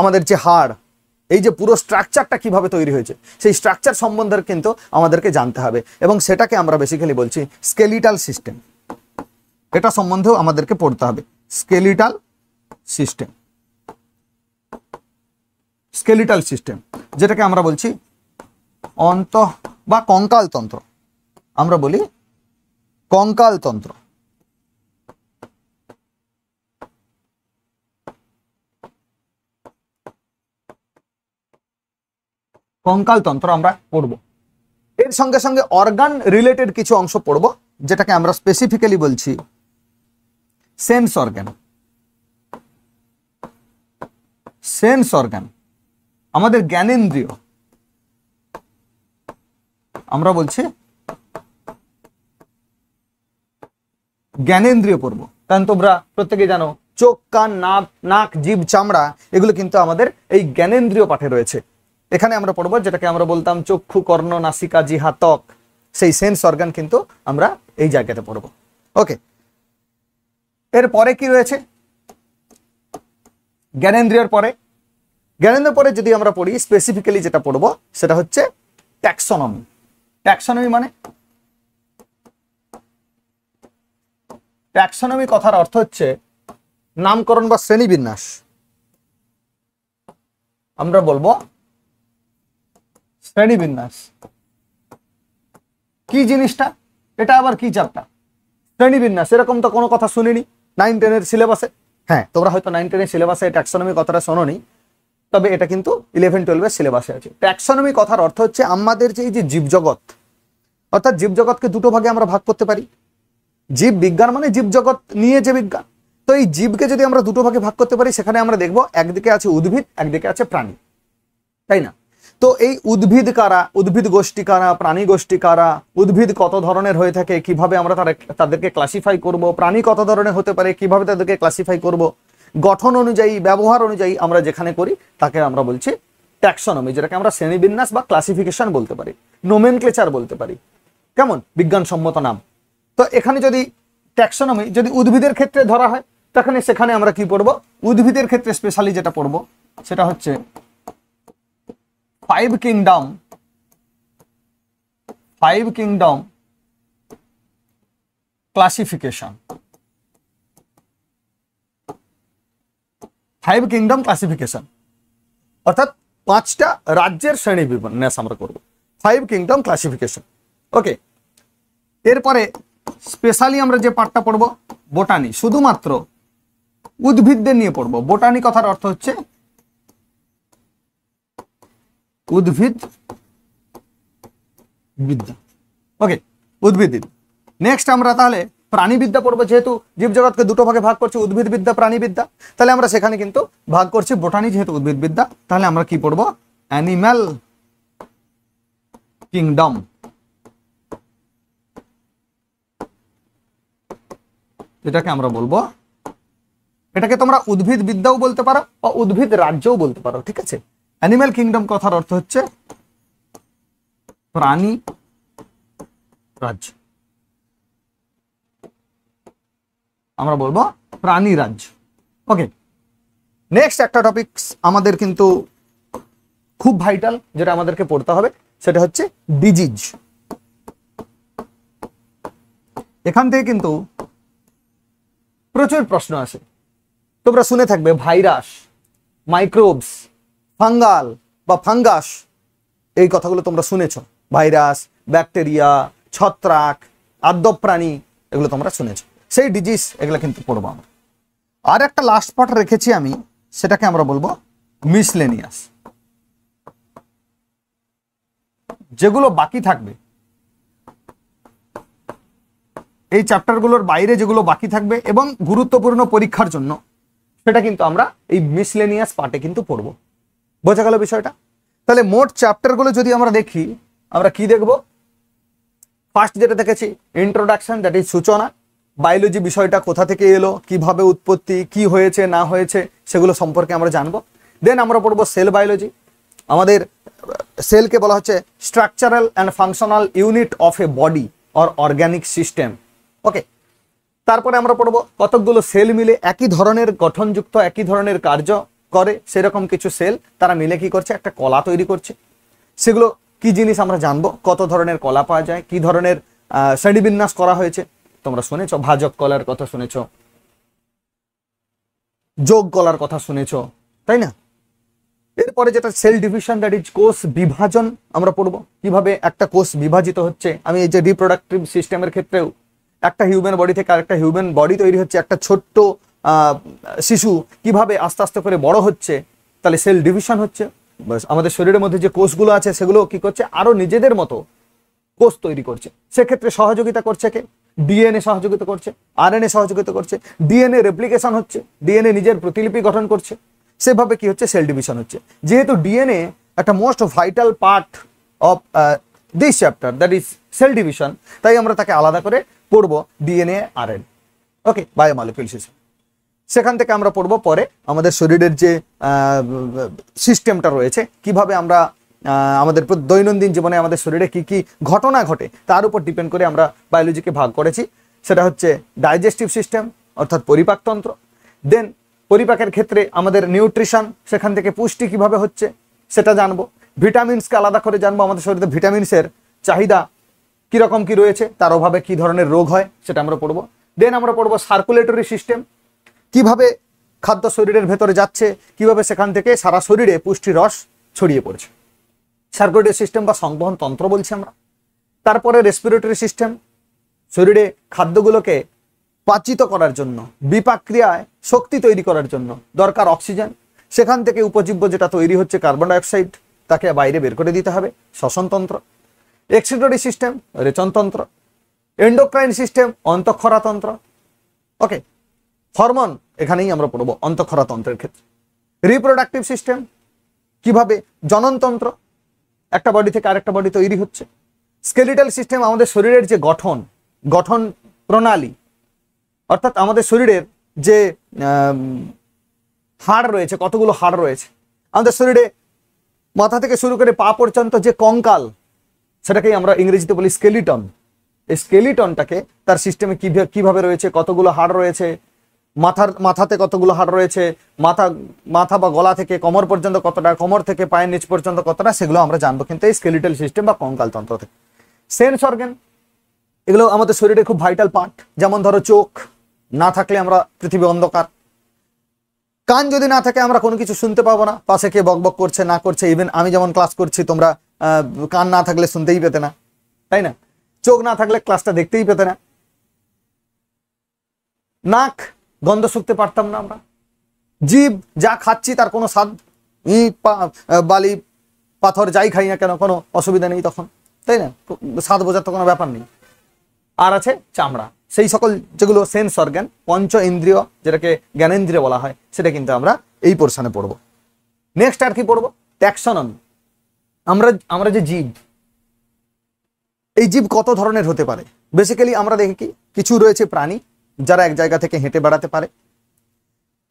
আমাদের যে হাড়, এই যে পুরো স্ট্রাকচারটা কিভাবে তৈরি হয়েছে, সেই স্ট্রাকচার সম্বন্ধে কিন্তু আমাদেরকে জানতে হবে, এবং সেটাকে আমরা বেসিক্যালি বলছি স্কেলিটাল সিস্টেম। এটা সম্বন্ধেও আমাদেরকে পড়তে হবে, স্কেলিটাল সিস্টেম। স্কেলিটাল সিস্টেম যেটাকে আমরা বলছি অন্তঃ বা কঙ্কাল তন্ত্র, আমরা বলি কঙ্কাল তন্ত্র। কঙ্কাল তন্ত্র আমরা পড়ব। এর সঙ্গে সঙ্গে অর্গান রিলেটেড কিছু অংশ পড়ব, যেটাকে আমরা স্পেসিফিক্যালি বলছি সেন্স অর্গান। সেন্স অর্গান আমাদের জ্ঞানেন্দ্রিয়, আমরা বলছি জ্ঞানেন্দ্রিয় পড়ব। কারণ তোমরা প্রত্যেকে জানো চোখ, কান, নাক, জিভ, চামড়া এগুলো কিন্তু আমাদের এই জ্ঞানেন্দ্রিয় পাঠে রয়েছে। এখানে আমরা পড়বো যেটাকে আমরা বলতাম চক্ষু, কর্ণ, নাসিকা, জিহ্বা, ত্বক, সেই সেন্স অর্গান কিন্তু আমরা এই জায়গাতে পড়বো। ওকে, এর পরে কি রয়েছে? জ্ঞানেন্দ্রিয়র পরে যদি আমরা পড়ি, স্পেসিফিক্যালি যেটা পড়বো সেটা হচ্ছে ট্যাক্সোনমি। ট্যাক্সোনমি মানে, ট্যাক্সোনমি কথার অর্থ হচ্ছে নামকরণ বা শ্রেণীবিন্যাস। আমরা বলবো শ্রেণীবিন্যাস। কি জিনিসটা? এটা আবার কি চ্যাপ্টার? শ্রেণীবিন্যাস। এরকম তো কোনো কথা শুনিনি 9-10 সিলেবাসে। হ্যাঁ, তোমরা হয়তো 9-10 সিলেবাসে ট্যাক্সোনমি কথাটা শোনোনি, তবে এটা কিন্তু 11-12 সিলেবাসে আছে। ট্যাক্সোনমি কথার অর্থ হচ্ছে আমাদের যে এই যে জীবজগৎ, অর্থাৎ জীবজগৎকে দুটো ভাগে আমরা ভাগ করতে পারি। জীব বিজ্ঞান মানে জীবজগৎ নিয়ে যে বিজ্ঞান। তো এই জীবকে যদি আমরা দুটো ভাগে ভাগ করতে পারি, সেখানে আমরা দেখব একদিকে আছে উদ্ভিদ, একদিকে আছে প্রাণী, তাই না? তো এই উদ্ভিদ কারা, উদ্ভিদ গোষ্ঠী কারা, প্রাণী গোষ্ঠী কারা, উদ্ভিদ কত ধরনের হয়ে থাকে, কিভাবে আমরা তাদেরকে ক্লাসিফাই করব, প্রাণী কত ধরনের হতে পারে, কিভাবে তাদেরকে ক্লাসিফাই করব, গঠন অনুযায়ী, ব্যবহার অনুযায়ী আমরা যেখানে করি তাকে আমরা বলছি ট্যাক্সোনমি, যেটাকে আমরা শ্রেণীবিন্যাস বা ক্লাসিফিকেশন বলতে পারি, নোমেনক্লেচার বলতে পারি। কেমন বিজ্ঞানসম্মত নাম। তো এখানে যদি ট্যাক্সোনমি যদি উদ্ভিদের ক্ষেত্রে ধরা হয়, তখন সেখানে আমরা কি পড়ব, উদ্ভিদের ক্ষেত্রে স্পেশালি যেটা পড়ব সেটা হচ্ছে 5 কিংডম ক্লাসিফিকেশন। 5 কিংডম ক্লাসিফিকেশন অর্থাৎ 5টা রাজ্যের শ্রেণী বিন্যাস আমরা করব, 5 কিংডম ক্লাসিফিকেশন। ওকে, এরপরে স্পেশালি আমরা যে পার্টটা পড়ব বোটানি, শুধুমাত্র উদ্ভিদদের নিয়ে পড়ব। বোটানি কথার অর্থ হচ্ছে উদ্ভিদ বিদ্যা। ওকে, উদ্ভিদ। নেক্সট আমরা তাহলে প্রাণীবিদ্যা পড়বো, যেহেতু জীবজগৎকে দুটো ভাগে ভাগ করছি, উদ্ভিদ বিদ্যা, প্রাণীবিদ্যা। তাহলে আমরা সেখানে কিন্তু ভাগ করছি বোটানি, যেহেতু উদ্ভিদ বিদ্যা, তাহলে আমরা কি পড়বো, অ্যানিম্যাল কিংডম। এটাকে আমরা বলবো, এটাকে তোমরা উদ্ভিদ বিদ্যাও বলতে পারো বা উদ্ভিদ রাজ্যও বলতে পারো, ঠিক আছে? অ্যানিম্যাল কিংডম কথার অর্থ হচ্ছে প্রাণী রাজ্য, আমরা বলবো প্রাণী রাজ্য। ওকে, নেক্সট একটা টপিক আমাদের কিন্তু খুব ভাইটাল, যেটা আমাদেরকে পড়তে হবে, সেটা হচ্ছে ডিজিজ। এখান থেকে কিন্তু প্রচুর প্রশ্ন আসে। তোমরা শুনে থাকবে ভাইরাস, মাইক্রোবস, ফাঙ্গাল বা ফাঙ্গাস, এই কথাগুলো তোমরা শুনেছ। ভাইরাস, ব্যাকটেরিয়া, ছত্রাক, আদ্য প্রাণী, এগুলো তোমরা শুনেছ। সেই ডিজিজ এগুলো কিন্তু পড়বো আমরা। আর একটা লাস্ট পার্ট রেখেছি আমি, সেটাকে আমরা বলবো মিসলেনিয়াস। যেগুলো বাকি থাকবে, এই চ্যাপ্টারগুলোর বাইরে যেগুলো বাকি থাকবে এবং গুরুত্বপূর্ণ পরীক্ষার জন্য, সেটা কিন্তু আমরা এই মিসলেনিয়াস পার্টে কিন্তু পড়বো। বোঝা গেল বিষয়টা? তাহলে মোট চ্যাপ্টারগুলো যদি আমরা দেখি, আমরা কি দেখব? ফার্স্ট যেটা দেখেছি ইন্ট্রোডাকশন, দ্যাট ইজ সূচনা, বায়োলজি বিষয়টা কোথা থেকে এলো, কিভাবে উৎপত্তি, কি হয়েছে না হয়েছে, সেগুলো সম্পর্কে আমরা জানবো। দেন আমরা পড়বো সেল বায়োলজি। আমাদের সেলকে বলা হচ্ছে structural and functional unit of a body or organic system. Okay, তারপরে আমরা পড়বো কতকগুলো সেল মিলে একই ধরনের গঠনযুক্ত, একই ধরনের কার্য করে সেরকম কিছু সেল, তারা মিলে কি করছে, একটা কলা তৈরি করছে। সেগুলো কি জিনিস আমরা জানবো, কত ধরনের কলা পাওয়া যায়, কি ধরনের শ্রেণীবিন্যাস করা হয়েছে। তোমরা শুনেছ ভাজক কলার কথা শুনেছ, যোগ কলার কথা শুনেছ, তাই না? এরপরে যেটা সেল ডিভিশন, দ্যাট ইজ কোষ বিভাজন, আমরা পড়বো কিভাবে একটা কোষ বিভাজিত হচ্ছে। আমি এই যে রিপ্রোডাক্টিভ সিস্টেমের ক্ষেত্রেও একটা হিউম্যান বডি থেকে আরেকটা হিউম্যান বডি তৈরি হচ্ছে, একটা ছোট্ট শিশু কিভাবে আস্তে আস্তে করে বড় হচ্ছে, তাহলে সেল ডিভিশন হচ্ছে। আমাদের শরীরের মধ্যে যে কোষগুলো আছে সেগুলো কি করছে, আরো নিজেদের মতো কোষ তৈরি করছে। সেক্ষেত্রে সহযোগিতা করছে কে? ডিএনএ সহযোগিতা করছে, আরএনএ সহযোগিতা করছে, ডিএনএ রেপ্লিকেশন হচ্ছে, ডিএনএ নিজের প্রতিলিপি গঠন করছে। সেভাবে কি হচ্ছে, সেল ডিভিশন হচ্ছে। যেহেতু ডিএনএ একটা most vital part of this chapter, that is cell division, তাই আমরা তাকে আলাদা করে পড়বো ডিএনএ, আরএনএ। ওকে, বায়োমলিকুল সিস্টেম। সেখান থেকে আমরা পড়বো পরে আমাদের শরীরের যে সিস্টেমটা রয়েছে, কিভাবে আমরা আমাদের দৈনন্দিন জীবনে আমাদের শরীরে কি কি ঘটনা ঘটে তার উপর ডিপেন্ড করে আমরা বায়োলজিকে ভাগ করেছি। সেটা হচ্ছে ডাইজেস্টিভ সিস্টেম, অর্থাৎ পরিপাকতন্ত্র। দেন পরিপাকের ক্ষেত্রে আমাদের নিউট্রিশন, সেখান থেকে পুষ্টি কিভাবে হচ্ছে সেটা জানবো। ভিটামিনসকে আলাদা করে জানবো, আমাদের শরীরে ভিটামিনসের চাহিদা কিরকম কি রয়েছে, তার অভাবে কি ধরনের রোগ হয় সেটা আমরা পড়বো। দেন আমরা পড়বো সার্কুলেটরি সিস্টেম, কিভাবে খাদ্য শরীরের ভেতরে যাচ্ছে, কিভাবে সেখান থেকে সারা শরীরে পুষ্টি রস ছড়িয়ে পড়ছে। সার্কুলেটরি সিস্টেম বা সংবহন তন্ত্র বলছি আমরা। তারপরে রেসপিরেটরি সিস্টেম, শরীরে খাদ্যগুলোকে পাচিত করার জন্য, বিপাক্রিয়ায় শক্তি তৈরি করার জন্য দরকার অক্সিজেন। সেখান থেকে উপজীব্য যেটা তৈরি হচ্ছে কার্বন ডাইঅক্সাইড, তাকে বাইরে বের করে দিতে হবে, শ্বসনতন্ত্র। এক্সক্রিটরি সিস্টেম রেচনতন্ত্র। এন্ডোক্রাইন সিস্টেম অন্তঃক্ষরাতন্ত্র। ওকে, হরমোন এখানেই আমরা পড়বো অন্তঃক্ষরাতন্ত্রের ক্ষেত্রে। রিপ্রোডাক্টিভ সিস্টেম, কিভাবে জননতন্ত্র, একটা বডি থেকে আরেকটা বডি তৈরি হচ্ছে। স্কেলিটাল সিস্টেম, আমাদের শরীরের যে গঠন প্রণালী, অর্থাৎ আমাদের শরীরের যে হাড় রয়েছে, কতগুলো হাড় রয়েছে আমাদের শরীরে, মাথা থেকে শুরু করে পা পর্যন্ত যে কঙ্কাল, সেটাকেই আমরা ইংরেজিতে বলি স্কেলিটন। এই স্কেলিটনটাকে তার সিস্টেমে কিভাবে রয়েছে, কতগুলো হাড় রয়েছে, মাথাতে কতগুলো হাড় রয়েছে, মাথা বা গলা থেকে কোমর পর্যন্ত কতটা, কোমর থেকে পায়ের নিচ পর্যন্ত কতটা, সেগুলো আমরা জানবো কিন্তু এই স্কেলিটাল সিস্টেম বা কঙ্কাল তন্ত্র থেকে। সেন্স অর্গান, এগুলো আমাদের শরীরে খুব ভাইটাল পার্ট। যেমন ধরো চোখ না থাকলে আমরা পৃথিবী অন্ধকার, কান যদি না থাকে আমরা কোনো কিছু শুনতে পাবো না, পাশে কে বকবক করছে না করছে, ইভেন আমি যেমন ক্লাস করছি তোমরা কান না থাকলে শুনতেই পেতে না, তাই না? চোখ না থাকলে ক্লাসটা দেখতেই পেতে না। নাক, গন্ধ শুকতে পারতাম না আমরা। জিভ, যা খাচ্ছি তার কোনো স্বাদ, বালি পাথর যাই খাই না কেন কোনো অসুবিধা নেই তখন, তাই না? স্বাদ বোঝার তো কোনো ব্যাপার নেই। আর আছে চামড়া, সেই সকল যেগুলো সেন্স অর্গান, পঞ্চ ইন্দ্রিয়, যেটাকে জ্ঞানেন্দ্রিয় বলা হয়, সেটা কিন্তু আমরা এই পোর্শনে পড়বো। নেক্সট আর কি পড়বো? ট্যাক্সনমি। আমরা যে জীব, এই জীব কত ধরনের হতে পারে? বেসিক্যালি আমরা দেখি কিছু রয়েছে প্রাণী যারা এক জায়গা থেকে হেঁটে বেড়াতে পারে,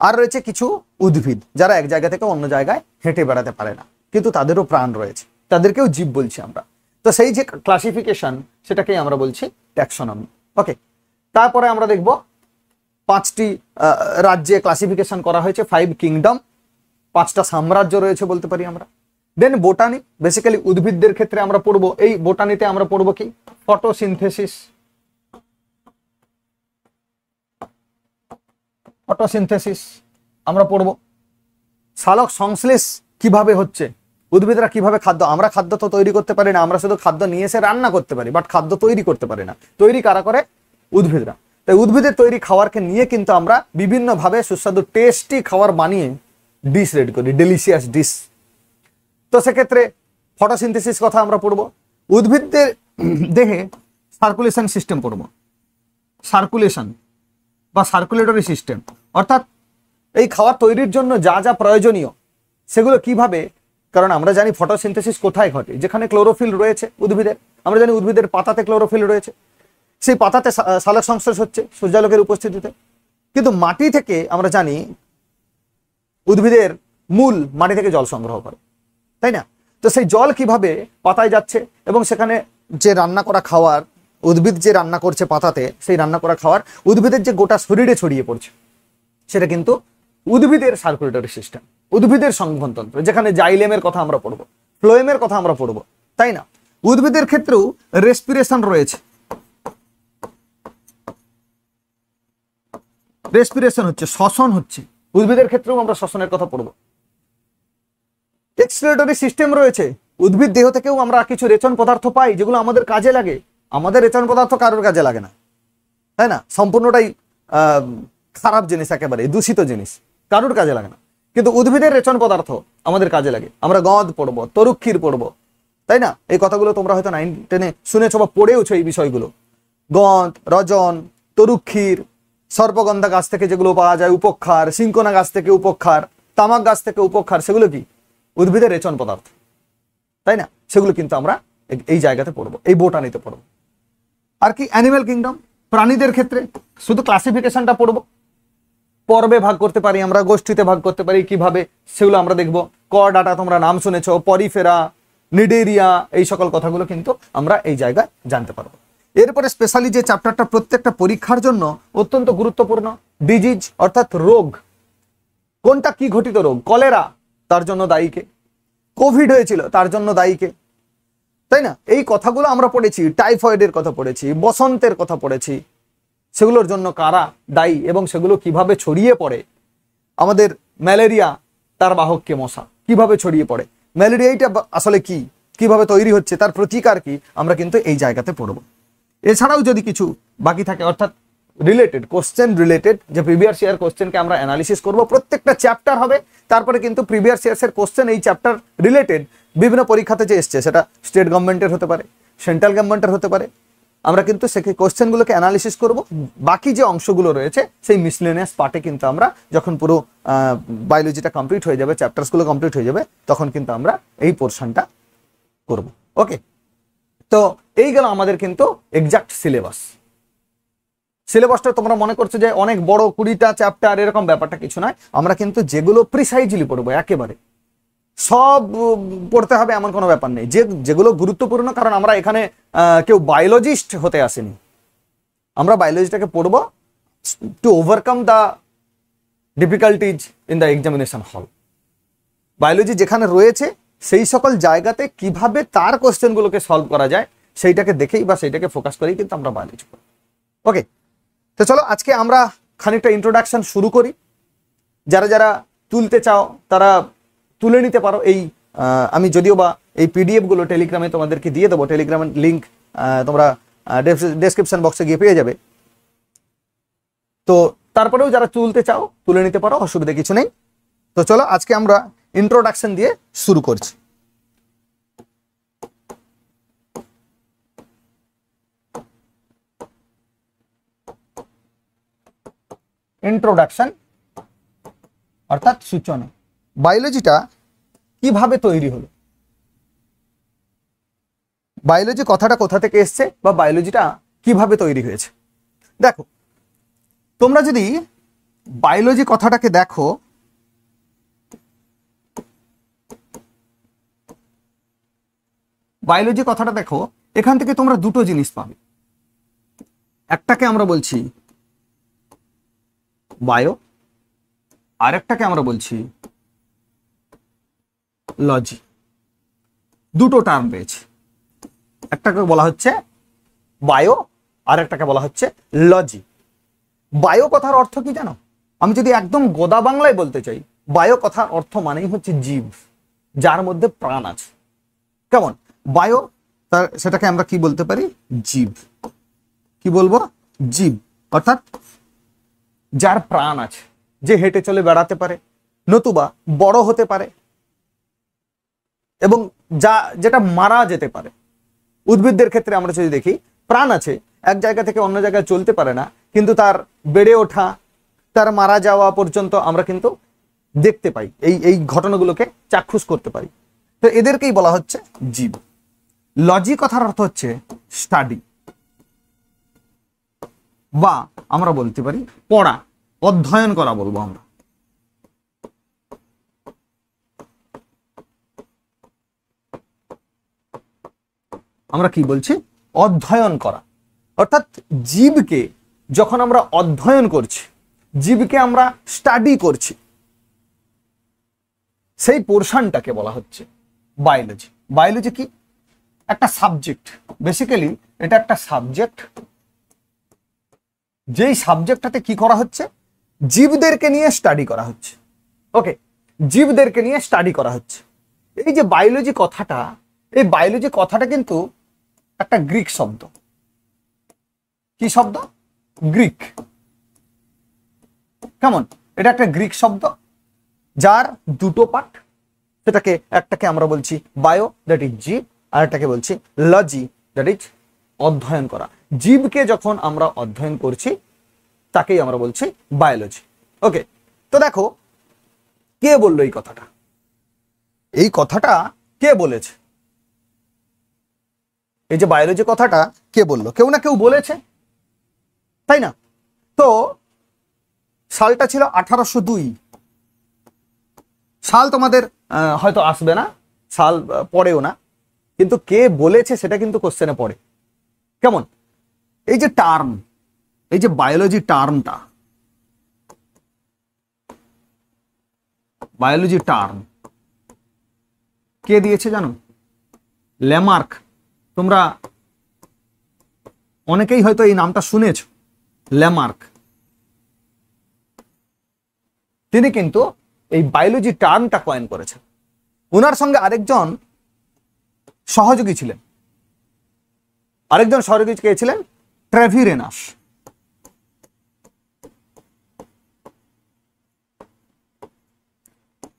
আর রয়েছে কিছু উদ্ভিদ যারা এক জায়গা থেকে অন্য জায়গায় হেঁটে বেড়াতে পারে না, কিন্তু তাদেরও প্রাণ রয়েছে, তাদেরকেও জীব বলছি আমরা। তো সেই যে ক্লাসিফিকেশন, সেটাকেই আমরা বলছি ট্যাক্সনমি। ওকে, তারপরে আমরা দেখব 5টি রাজ্যে ক্লাসিফিকেশন করা হয়েছে, 5 কিংডম, 5টা সাম্রাজ্য রয়েছে বলতে পারি আমরা। দেন বোটানি, বেসিক্যালি উদ্ভিদদের ক্ষেত্রে আমরা পড়বো, এই বোটানিতে আমরা পড়বো কি? ফটোসিনথেসিস। আমরা পড়বো। সালোক সংশ্লেষ কিভাবে হচ্ছে, উদ্ভিদরা কিভাবে আমরা খাদ্য তো তৈরি করতে পারি না, আমরা শুধু খাদ্য নিয়ে এসে রান্না করতে পারি, বাট খাদ্য তৈরি করতে পারি না। তৈরি কারা করে? উদ্ভিদরা। তাই উদ্ভিদের তৈরি খাবারকে নিয়ে কিন্তু আমরা বিভিন্নভাবে সুস্বাদু টেস্টি খাবার বানিয়ে ডিশ রেডি করি, ডেলিশিয়াস ডিশ। তো সেক্ষেত্রে ফটোসিনথেসিস কথা আমরা পড়বো। উদ্ভিদদের দেহে সার্কুলেশন সিস্টেম পড়বো, সার্কুলেশন বা সার্কুলেটরি সিস্টেম, অর্থাৎ এই খাবার তৈরির জন্য যা যা প্রয়োজনীয় সেগুলো কিভাবে, কারণ আমরা জানি ফটোসিনথেসিস কোথায় ঘটে? যেখানে ক্লোরোফিল রয়েছে উদ্ভিদের। আমরা জানি উদ্ভিদের পাতাতে ক্লোরোফিল রয়েছে, সেই পাতাতে সালোক সংশ্লেষ হচ্ছে সূর্যালোকের উপস্থিতিতে। কিন্তু মাটি থেকে আমরা জানি উদ্ভিদের মূল মাটি থেকে জল সংগ্রহ করে, তাই না? তো সেই জল কিভাবে পাতায় যাচ্ছে, এবং সেখানে যে রান্না করা খাবার, উদ্ভিদ যে রান্না করছে পাতাতে, সেই রান্না করা খাবার উদ্ভিদের যে গোটা শরীরে ছড়িয়ে পড়ছে, সেটা কিন্তু উদ্ভিদের সার্কুলেটরি সিস্টেম, উদ্ভিদের সংবহনতন্ত্র, যেখানে জাইলেমের কথা আমরা পড়বো, ফ্লোয়েমের কথা আমরা পড়বো, তাই না? উদ্ভিদের ক্ষেত্রেও রেসপিরেশন রয়েছে, রেসপিরেশন হচ্ছে, শ্বসন হচ্ছে, উদ্ভিদের ক্ষেত্রেও আমরা শ্বসনের কথা পড়বো। এক্সক্রিটরি সিস্টেম রয়েছে, উদ্ভিদ দেহ থেকেও আমরা কিছু রেচন পদার্থ পাই যেগুলো আমাদের কাজে লাগে। আমাদের রেচন পদার্থ কারোর কাজে লাগে না, তাই না? সম্পূর্ণটাই খারাপ জিনিস, একেবারে দূষিত জিনিস, কারোর কাজে লাগে না। কিন্তু উদ্ভিদের রেচন পদার্থ আমাদের কাজে লাগে। আমরা গঁদ পড়বো, তরুক্ষীর পড়বো, তাই না? এই কথাগুলো তোমরা হয়তো 9, 10 শুনেছো বা পড়েওছো এই বিষয়গুলো। গঁদ, রজন, তরুক্ষীর, সর্পগন্ধা গাছ থেকে যেগুলো পাওয়া যায় উপক্ষার, সিঙ্কোনা গাছ থেকে উপক্ষার, তামাক গাছ থেকে উপক্ষার, সেগুলো কি? উদ্ভিদের রেচন পদার্থ, তাই না? সেগুলো কিন্তু আমরা এই জায়গাতে পড়বো, এই বোটানিতে পড়বো। আর কি? অ্যানিম্যাল কিংডম, প্রাণীদের ক্ষেত্রে শুধু ক্লাসিফিকেশনটা পড়বো। পর্বে ভাগ করতে পারি আমরা, গোষ্ঠীতে ভাগ করতে পারি, কিভাবে সেগুলো আমরা দেখবো। কর্ডাটা তোমরা নাম শুনেছো, পরিফেরা, নিডেরিয়া, এই সকল কথাগুলো কিন্তু আমরা এই জায়গায় জানতে পারবো। এরপরে স্পেশালি যে চ্যাপ্টারটা প্রত্যেকটা পরীক্ষার জন্য অত্যন্ত গুরুত্বপূর্ণ, ডিজিজ অর্থাৎ রোগ। কোনটা কি ঘটিত রোগ? কলেরা, তার জন্য দায়ী কে? কোভিড হয়েছিল, তার জন্য দায়ী কে? তাই না? এই কথাগুলো আমরা পড়েছি। টাইফয়েডের কথা পড়েছি, বসন্তের কথা পড়েছি, সেগুলোর জন্য কারা দায়ী এবং সেগুলো কিভাবে ছড়িয়ে পড়ে। আমাদের ম্যালেরিয়া, তার বাহক কে? মশা। কিভাবে ছড়িয়ে পড়ে ম্যালেরিয়াটা আসলে কি, কিভাবে তৈরি হচ্ছে, তার প্রতিকার কি, আমরা কিন্তু এই জায়গাতে পড়ব। এছাড়াও যদি কিছু বাকি থাকে, অর্থাৎ রিলেটেড, কোশ্চেন রিলেটেড, যে প্রিভিয়াস ইয়ার কোশ্চেনকে আমরা অ্যানালিসিস করব, প্রত্যেকটা চ্যাপ্টার হবে, তারপরে কিন্তু প্রিভিয়াস ইয়ার্সের কোশ্চেন এই চ্যাপ্টার রিলেটেড বিভিন্ন পরীক্ষাতে যে এসছে, সেটা স্টেট গভর্নমেন্টের হতে পারে, সেন্ট্রাল গভর্নমেন্টের হতে পারে, আমরা কিন্তু সেই কোশ্চেনগুলোকে অ্যানালিসিস করব। বাকি যে অংশগুলো রয়েছে সেই মিসলেনিয়াস পার্টে কিন্তু আমরা যখন পুরো বায়োলজিটা কমপ্লিট হয়ে যাবে, চ্যাপ্টার্সগুলো কমপ্লিট হয়ে যাবে, তখন কিন্তু আমরা এই পোর্শনটা করব। ওকে, তো এই গেল আমাদের কিন্তু এক্সাক্ট সিলেবাস। সিলেবাসটা তোমরা মনে করছো যে অনেক বড় 20টা চ্যাপ্টার, এরকম ব্যাপারটা কিছু নয়। আমরা কিন্তু যেগুলো প্রিসাইজলি পড়বো, একেবারে সব পড়তে হবে এমন কোনো ব্যাপার নেই, যেগুলো গুরুত্বপূর্ণ। কারণ আমরা এখানে কেউ বায়োলজিস্ট হতে আসেনি, আমরা বায়োলজিটাকে পড়বো to overcome the difficulties in the examination হল। বায়োলজি যেখানে রয়েছে সেই সকল জায়গাতে কিভাবে তার কোশ্চেনগুলোকে সলভ করা যায় সেইটাকে দেখেই বা সেইটাকে ফোকাস করেই কিন্তু আমরা বায়োলজি পড়ি। ওকে, তো চলো আজকে আমরা খানিকটা ইন্ট্রোডাকশন শুরু করি। যারা যারা তুলতে চাও তারা তুলে নিতে পারো। এই আমি যদিও বা এই পিডিএফগুলো টেলিগ্রামে তোমাদেরকে দিয়ে দেবো, টেলিগ্রামের লিঙ্ক তোমরা ডেসক্রিপশন বক্সে গিয়ে পেয়ে যাবে। তো তারপরেও যারা তুলতে চাও তুলে নিতে পারো, অসুবিধা কিছু নেই। তো চলো আজকে আমরা ইন্ট্রোডাকশন দিয়ে শুরু করছি। ইন্ট্রোডাকশন অর্থাৎ সূচনা। বায়োলজিটা কিভাবে তৈরি হলো, বায়োলজি কথাটা কোথা থেকে এসছে বা বায়োলজিটা কিভাবে তৈরি হয়েছে। দেখো, তোমরা যদি বায়োলজি কথাটাকে দেখো, বায়োলজি কথাটা দেখো, এখান থেকে তোমরা দুটো জিনিস পাবে। একটাকে আমরা বলছি বায়ো, আর একটাকে আমরা বলছি লজি। দুটো টার্ম রয়েছে, একটাকে বলা হচ্ছে বায়ো, আর একটাকে বলা হচ্ছে লজি। বায়ো কথার অর্থ কি জানো? আমি যদি একদম গোদা বাংলায় বলতে চাই, বায়ো কথার অর্থ মানেই হচ্ছে জীব, যার মধ্যে প্রাণ আছে। কেমন বায়ো, তার সেটাকে আমরা কি বলতে পারি? জীব। কি বলবো? জীব, অর্থাৎ যার প্রাণ আছে, যে হেঁটে চলে বেড়াতে পারে, নতুবা বড় হতে পারে, এবং যেটা মারা যেতে পারে। উদ্ভিদদের ক্ষেত্রে আমরা যদি দেখি, প্রাণ আছে, এক জায়গা থেকে অন্য জায়গায় চলতে পারে না, কিন্তু তার বেড়ে ওঠা, তার মারা যাওয়া পর্যন্ত আমরা কিন্তু দেখতে পাই, এই ঘটনাগুলোকে চাক্ষুষ করতে পারি। তো এদেরকেই বলা হচ্ছে জীব। লজি কথার অর্থ হচ্ছে স্টাডি, বা আমরা বলতে পারি পড়া, অধ্যয়ন করা বলবো আমরা। আমরা কি বলছি? অধ্যয়ন করা। অর্থাৎ জীবকে যখন আমরা অধ্যয়ন করছি, জীবকে আমরা স্টাডি করছি, সেই পোর্শনটাকে বলা হচ্ছে বায়োলজি। বায়োলজি কি? একটা সাবজেক্ট, বেসিক্যালি এটা একটা সাবজেক্ট, যেই সাবজেক্টটাতে কি করা হচ্ছে? জীবদেরকে নিয়ে স্টাডি করা হচ্ছে। ওকে, জীবদেরকে নিয়ে স্টাডি করা হচ্ছে। এই যে বায়োলজি কথাটা, এই বায়োলজি কথাটা কিন্তু একটা গ্রিক শব্দ। কি শব্দ? গ্রিক। কেমন? এটা একটা গ্রিক শব্দ, যার দুটো পার্ট। সেটাকে একটাকে আমরা বলছি বায়ো, দ্যাট ইজ জীব, আর একটাকে বলছি লজি, দ্যাট ইজ অধ্যয়ন করা। জীবকে যখন আমরা অধ্যয়ন করছি তাকেই আমরা বলছি বায়োলজি। ওকে, তো দেখো কে বললো এই কথাটা? এই কথাটা কে বলেছে? এই যে বায়োলজি কথাটা কে বললো? কেউ না কেউ বলেছে, তাই না? তো সালটা ছিল 1802 সাল। তোমাদের হয়তো আসবে না, সাল পড়েও না, কিন্তু কে বলেছে সেটা কিন্তু কোশ্চেনে পড়ে। কেমন? এই যে টার্ম, এই যে বায়োলজি টার্মটা, বায়োলজি টার্ম কে দিয়েছে জানো? ল্যামার্ক। তোমরা অনেকেই হয়তো এই নামটা শুনেছ, ল্যামার্ক। তিনি কিন্তু এই বায়োলজি টার্মটা কয়েন করেছেন। ওনার সঙ্গে আরেকজন সহযোগী ছিলেন। আরেকজন সহযোগী কে ছিলেন? ট্রেভিরেনাস।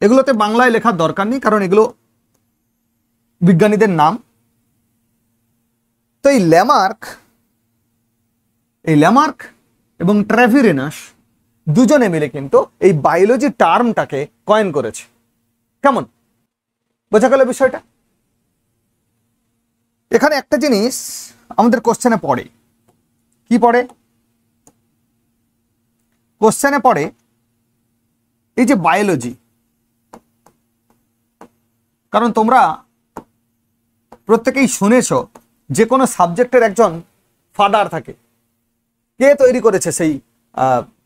এগুলোতে বাংলায় লেখার দরকার নেই, কারণ এগুলো বিজ্ঞানীদের নাম। তো এই ল্যামার্ক এবং ট্রেভিরেনাস দুজনে মিলে কিন্তু এই বায়োলজি টার্মটাকে কয়েন করেছে। কেমন বোঝা গেল বিষয়টা? এখানে একটা জিনিস আমাদের কোশ্চেনে পড়ে, কি পড়ে? কোশ্চেনে পড়ে এই যে বায়োলজি, কারণ তোমরা প্রত্যেকেই শুনেছ যে কোনো সাবজেক্টের একজন ফাদার থাকে। কে তৈরি করেছে সেই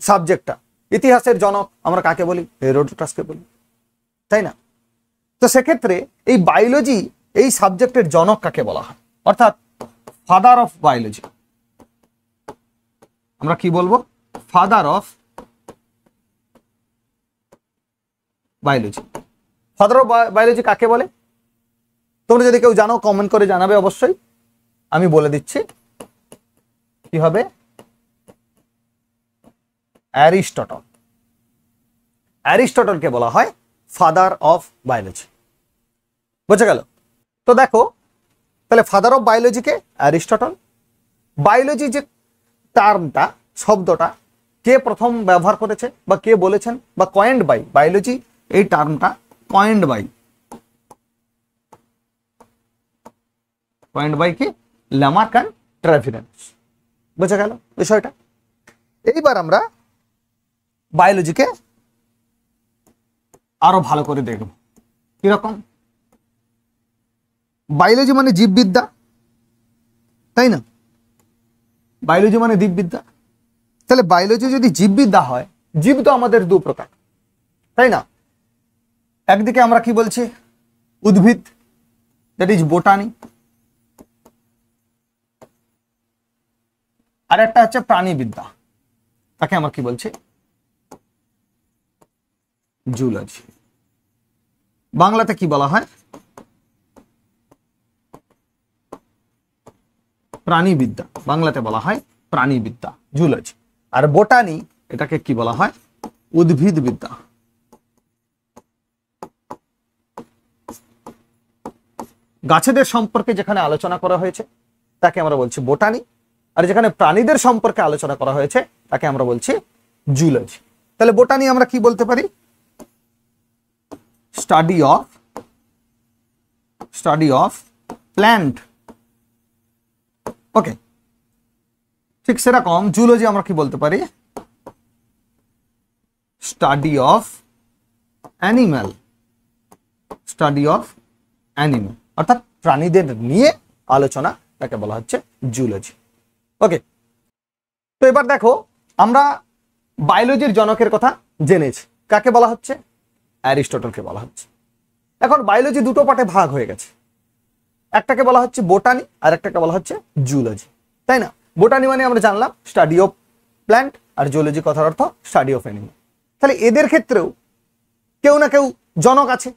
সাবজেক্টটা? ইতিহাসের জনক আমরা কাকে বলি? হেরোডোটাসকে বলি, তাই না? তো সেক্ষেত্রে এই বায়োলজি, এই সাবজেক্টের জনক কাকে বলা হয়, অর্থাৎ ফাদার অফ বায়োলজি। আমরা কি বলবো? Father of biology. Father of biology কাকে বলে? তোমরা যদি কেউ জানো কমেন্ট করে জানাবে অবশ্যই। আমি বলে দিচ্ছি, কি হবে? অ্যারিস্টটল। অ্যারিস্টটলকে বলা হয় ফাদার অফ বায়োলজি। বুঝে গেল? তো দেখো তাহলে ফাদার অফ বায়োলজিকে অ্যারিস্টটল। বায়োলজি যে টার্মটা, শব্দটা কে প্রথম ব্যবহার করেছে বা কে বলেছেন বা কয়েন্ড বাই, বায়োলজি এই টার্মটা কয়েন্ড বাই কি? Lamarck and Treviranus. বুঝে গেল বিষয়টা? এইবার আমরা বায়োলজিকে আরো ভালো করে দেখব। কিরকম? বায়োলজি মানে জীববিদ্যা, তাই না? বায়োলজি মানে জীববিদ্যা। তাহলে বায়োলজি যদি জীববিদ্যা হয়, জীব তো আমাদের দু প্রকার, তাই না? একদিকে আমরা কি বলছি? উদ্ভিদ, দ্যাট ইজ বোটানি, আর একটা হচ্ছে প্রাণীবিদ্যা, তাকে আমরা কি বলছি? জুলজি। বাংলাতে কি বলা হয়? প্রাণীবিদ্যা। বাংলাতে বলা হয় প্রাণীবিদ্যা, জুলজি। আর বোটানি, এটাকে কি বলা হয়? উদ্ভিদবিদ্যা। গাছেদের সম্পর্কে যেখানে আলোচনা করা হয়েছে তাকে আমরা বলছি বোটানি, আর যেখানে প্রাণীদের সম্পর্কে আলোচনা করা হয়েছে তাকে আমরা বলছি জুলজি। তাহলে বোটানি আমরা কি বলতে পারি? Study of plant. ওকে, ঠিক সেরকম জুলজি আমরা কি বলতে পারি? Study of animal. অর্থাৎ প্রাণীদের নিয়ে আলোচনা, তাকে বলা হচ্ছে জুলজি। ওকে, তো এবার দেখো আমরা বায়োলজির জনকের কথা জেনেছি। কাকে বলা হচ্ছে? অ্যারিস্টটলকে বলা হচ্ছে। এখন বায়োলজি দুটো পার্টে ভাগ হয়ে গেছে, একটাকে বলা হচ্ছে বোটানি আর একটাকে বলা হচ্ছে জুলজি, তাই না? বোটানি মানে আমরা জানলাম স্টাডি অফ প্ল্যান্ট, আর জুলজি কথার অর্থ স্টাডি অফ অ্যানিমাল। তাহলে এদের ক্ষেত্রেও কেউ না কেউ জনক আছে।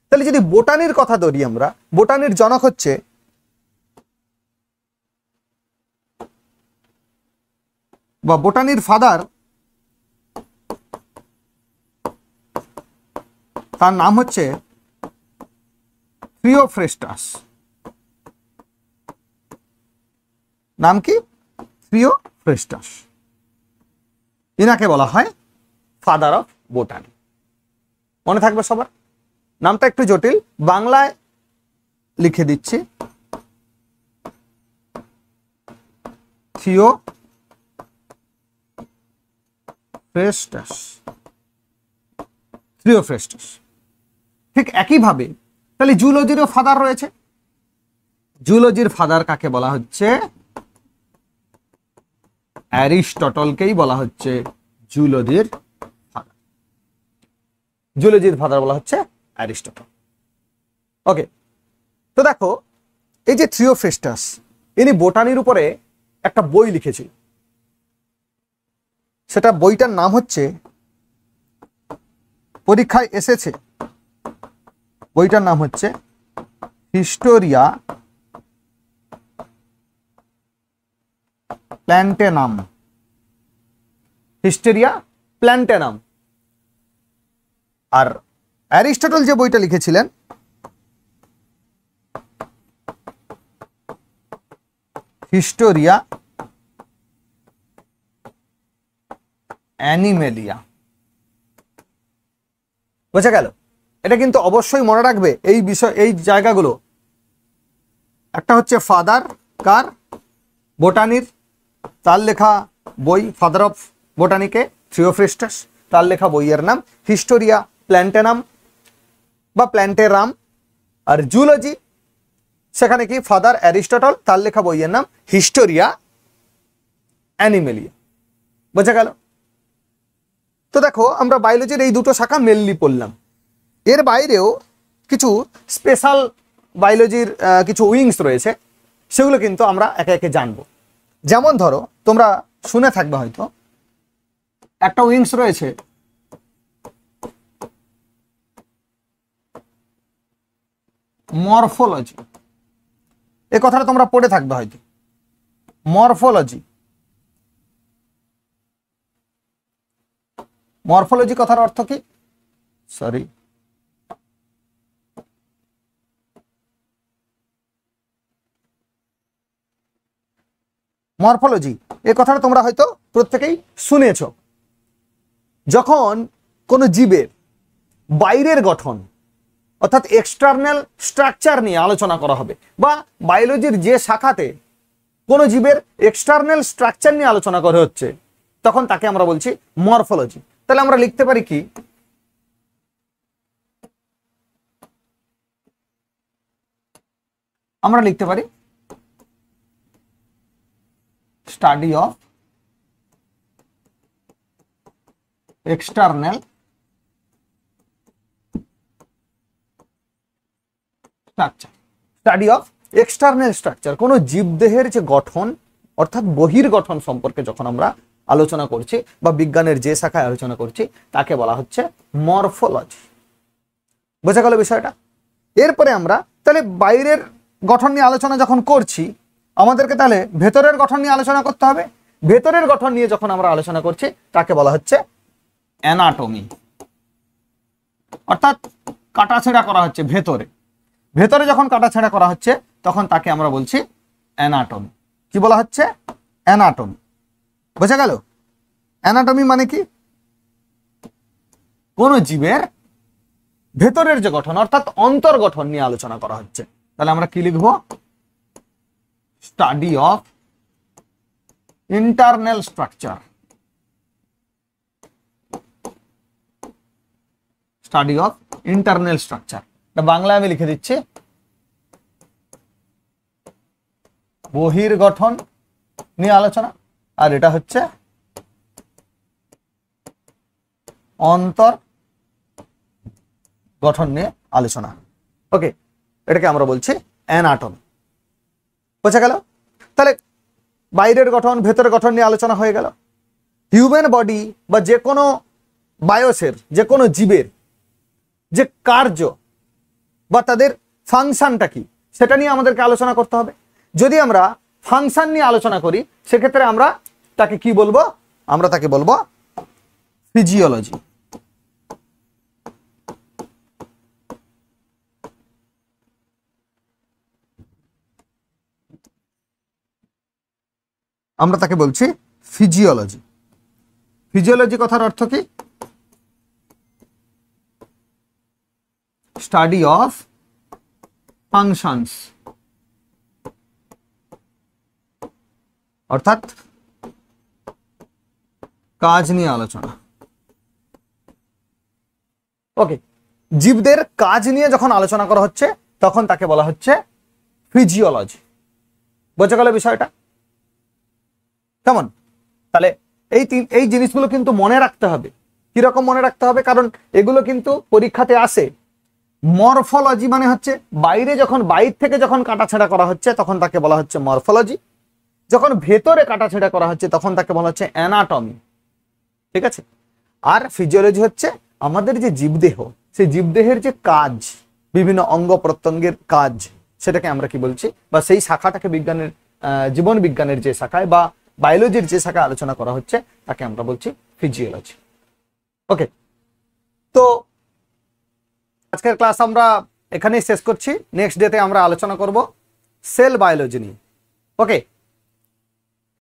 তাহলে যদি বোটানির কথা ধরি আমরা, বোটানির জনক হচ্ছে বা বোটানির ফাদার, তার নাম হচ্ছে থিওফ্রেস্টাস। নাম কি? থিওফ্রেস্টাস। ইনাকে বলা হয় ফাদার অফ বোটানি। মনে থাকবে সবার? নামটা একটু জটিল, বাংলায় লিখে দিচ্ছি, থিওফ্রেস্টাস। ঠিক একইভাবে তাহলে জুলজিরও ফাদার রয়েছে। জুলজির ফাদার কাকে বলা হচ্ছে? অ্যারিস্টটলকেই বলা হচ্ছে জুলজির ফাদার। জুলজির ফাদার বলা হচ্ছে অ্যারিস্টটল। ওকে, তো দেখো এই যে থিওফ্রেস্টাস, ইনি বোটানির উপরে একটা বই লিখেছিল। সেটা বইটার নাম হচ্ছে, পরীক্ষায় এসেছে, বইটার নাম হচ্ছে হিস্টোরিয়া প্ল্যান্টেনাম। হিস্টোরিয়া প্ল্যান্টেনাম। আর অ্যারিস্টটল যে বইটা লিখেছিলেন হিস্টোরিয়া অ্যানিমেলিয়া, বোঝা গেল? এটা কিন্তু অবশ্যই মনে রাখবে এই বিষয়, এই জায়গাগুলো। একটা হচ্ছে ফাদার কার, বোটানির, তার লেখা বই, ফাদার অফ বোটানিকে থিওফ্রিস্টাস, তার লেখা বইয়ের নাম হিস্টোরিয়া প্ল্যান্টেনাম বা প্ল্যান্টেরাম। আর জুলজি সেখানে কি ফাদার অ্যারিস্টটল, তার লেখা বইয়ের নাম হিস্টোরিয়া অ্যানিমেলিয়া, বোঝা গেল? তো দেখো আমরা বায়োলজির এই দুটো শাখা মেনলি পড়লাম। এর বাইরেও কিছু স্পেশাল বায়োলজির কিছু উইংস রয়েছে, সেগুলো কিন্তু আমরা একে একে জানবো। যেমন ধরো তোমরা শুনে থাকবে হয়তো একটা উইংস রয়েছে মরফোলজি। এই কথাটা তোমরা পড়ে থাকবে হয়তো, মরফোলজি। মরফোলজি কথার অর্থ কি? সরি, মরফোলজি এই কথাটা তোমরা হয়তো প্রত্যেকেই শুনেছ। যখন কোনো জীবের বাইরের গঠন অর্থাৎ এক্সটার্নাল স্ট্রাকচার নিয়ে আলোচনা করা হবে, বা বায়োলজির যে শাখাতে কোনো জীবের এক্সটার্নাল স্ট্রাকচার নিয়ে আলোচনা করা হচ্ছে, তখন তাকে আমরা বলছি মরফোলজি। তাহলে আমরা লিখতে পারি কি, আমরা লিখতে পারি study of external structure. Study of external structure, কোনো জীবদেহের যে গঠন অর্থাৎ বহির গঠন সম্পর্কে যখন আমরা আলোচনা করছি বা বিজ্ঞানের যে শাখায় আলোচনা করছি, তাকে বলা হচ্ছে মরফোলজি। বোঝা গেল বিষয়টা? এরপরে আমরা তাহলে বাইরের গঠন নিয়ে আলোচনা যখন করছি, আমাদেরকে তাহলে ভেতরের গঠন নিয়ে আলোচনা করতে হবে। ভেতরের গঠন নিয়ে যখন আমরা আলোচনা করছি, তাকে বলা হচ্ছে অ্যানাটমি, অর্থাৎ কাটাছেঁড়া করা হচ্ছে ভেতরে। ভেতরে যখন কাটাছেঁড়া করা হচ্ছে, তখন তাকে আমরা বলছি অ্যানাটমি। কি বলা হচ্ছে? অ্যানাটমি। বোঝা গেল? অ্যানাটমি মানে কি? কোন জীবের ভেতরের যে গঠন অর্থাৎ অন্তর্গঠন নিয়ে আলোচনা করা হচ্ছে। তাহলে আমরা কি লিখবো? Study of internal structure. Study of internal structure, এটা বাংলায় আমি লিখে দিচ্ছি বহির গঠন নিয়ে আলোচনা, আর এটা হচ্ছে অন্তর গঠন নিয়ে আলোচনা। ওকে, এটাকে আমরা বলছি অ্যানাটমি। বোঝা গেল? তাহলে বাইরের গঠন ভেতরের গঠন নিয়ে আলোচনা হয়ে গেল। হিউম্যান বডি বা যে কোনো বায়োসের, যে কোনো জীবের যে কার্য বা তাদের ফাংশনটা কি, সেটা নিয়ে আমাদেরকে আলোচনা করতে হবে। যদি আমরা ফাংশন নিয়ে আলোচনা করি, সেক্ষেত্রে আমরা তাকে কি বলবো? আমরা তাকে বলবো ফিজিওলজি। আমরা তাকে বলছি ফিজিওলজি। ফিজিওলজি কথার অর্থ কি? স্টাডি অফ ফাংশনস, অর্থাৎ কাজ নিয়ে আলোচনা। ওকে, জীবদের কাজ নিয়ে যখন আলোচনা করা হচ্ছে, তখন তাকে বলা হচ্ছে ফিজিওলজি। বোঝা গেল বিষয়টা? কেমন? তাহলে এই জিনিসগুলো কিন্তু মনে রাখতে হবে। কিরকম মনে রাখতে হবে? কারণ এগুলো কিন্তু পরীক্ষাতে আসে। মরফোলজি মানে হচ্ছে বাইরে, যখন বাইরে থেকে যখন কাটাছেঁড়া করা হচ্ছে, তখন তাকে বলা হচ্ছে মরফোলজি। যখন ভেতরে কাটাছেঁড়া করা হচ্ছে, তখন তাকে বলা হচ্ছে অ্যানাটমি। ঠিক আছে? আর ফিজিওলজি হচ্ছে আমাদের যে জীবদেহ, সেই জীবদেহের যে কাজ, বিভিন্ন অঙ্গ প্রত্যঙ্গের কাজ, সেটাকে আমরা কি বলছি, বা সেই শাখাটাকে বিজ্ঞানের জীবন বিজ্ঞানের যে শাখায় বা বায়োলজির যে শাখায় আলোচনা করা হচ্ছে, তাকে আমরা বলছি ফিজিওলজি। ওকে, তো আজকের ক্লাস আমরা এখানেই শেষ করছি। নেক্সট ডেতে আমরা আলোচনা করব সেল বায়োলজি নিয়ে। ওকে।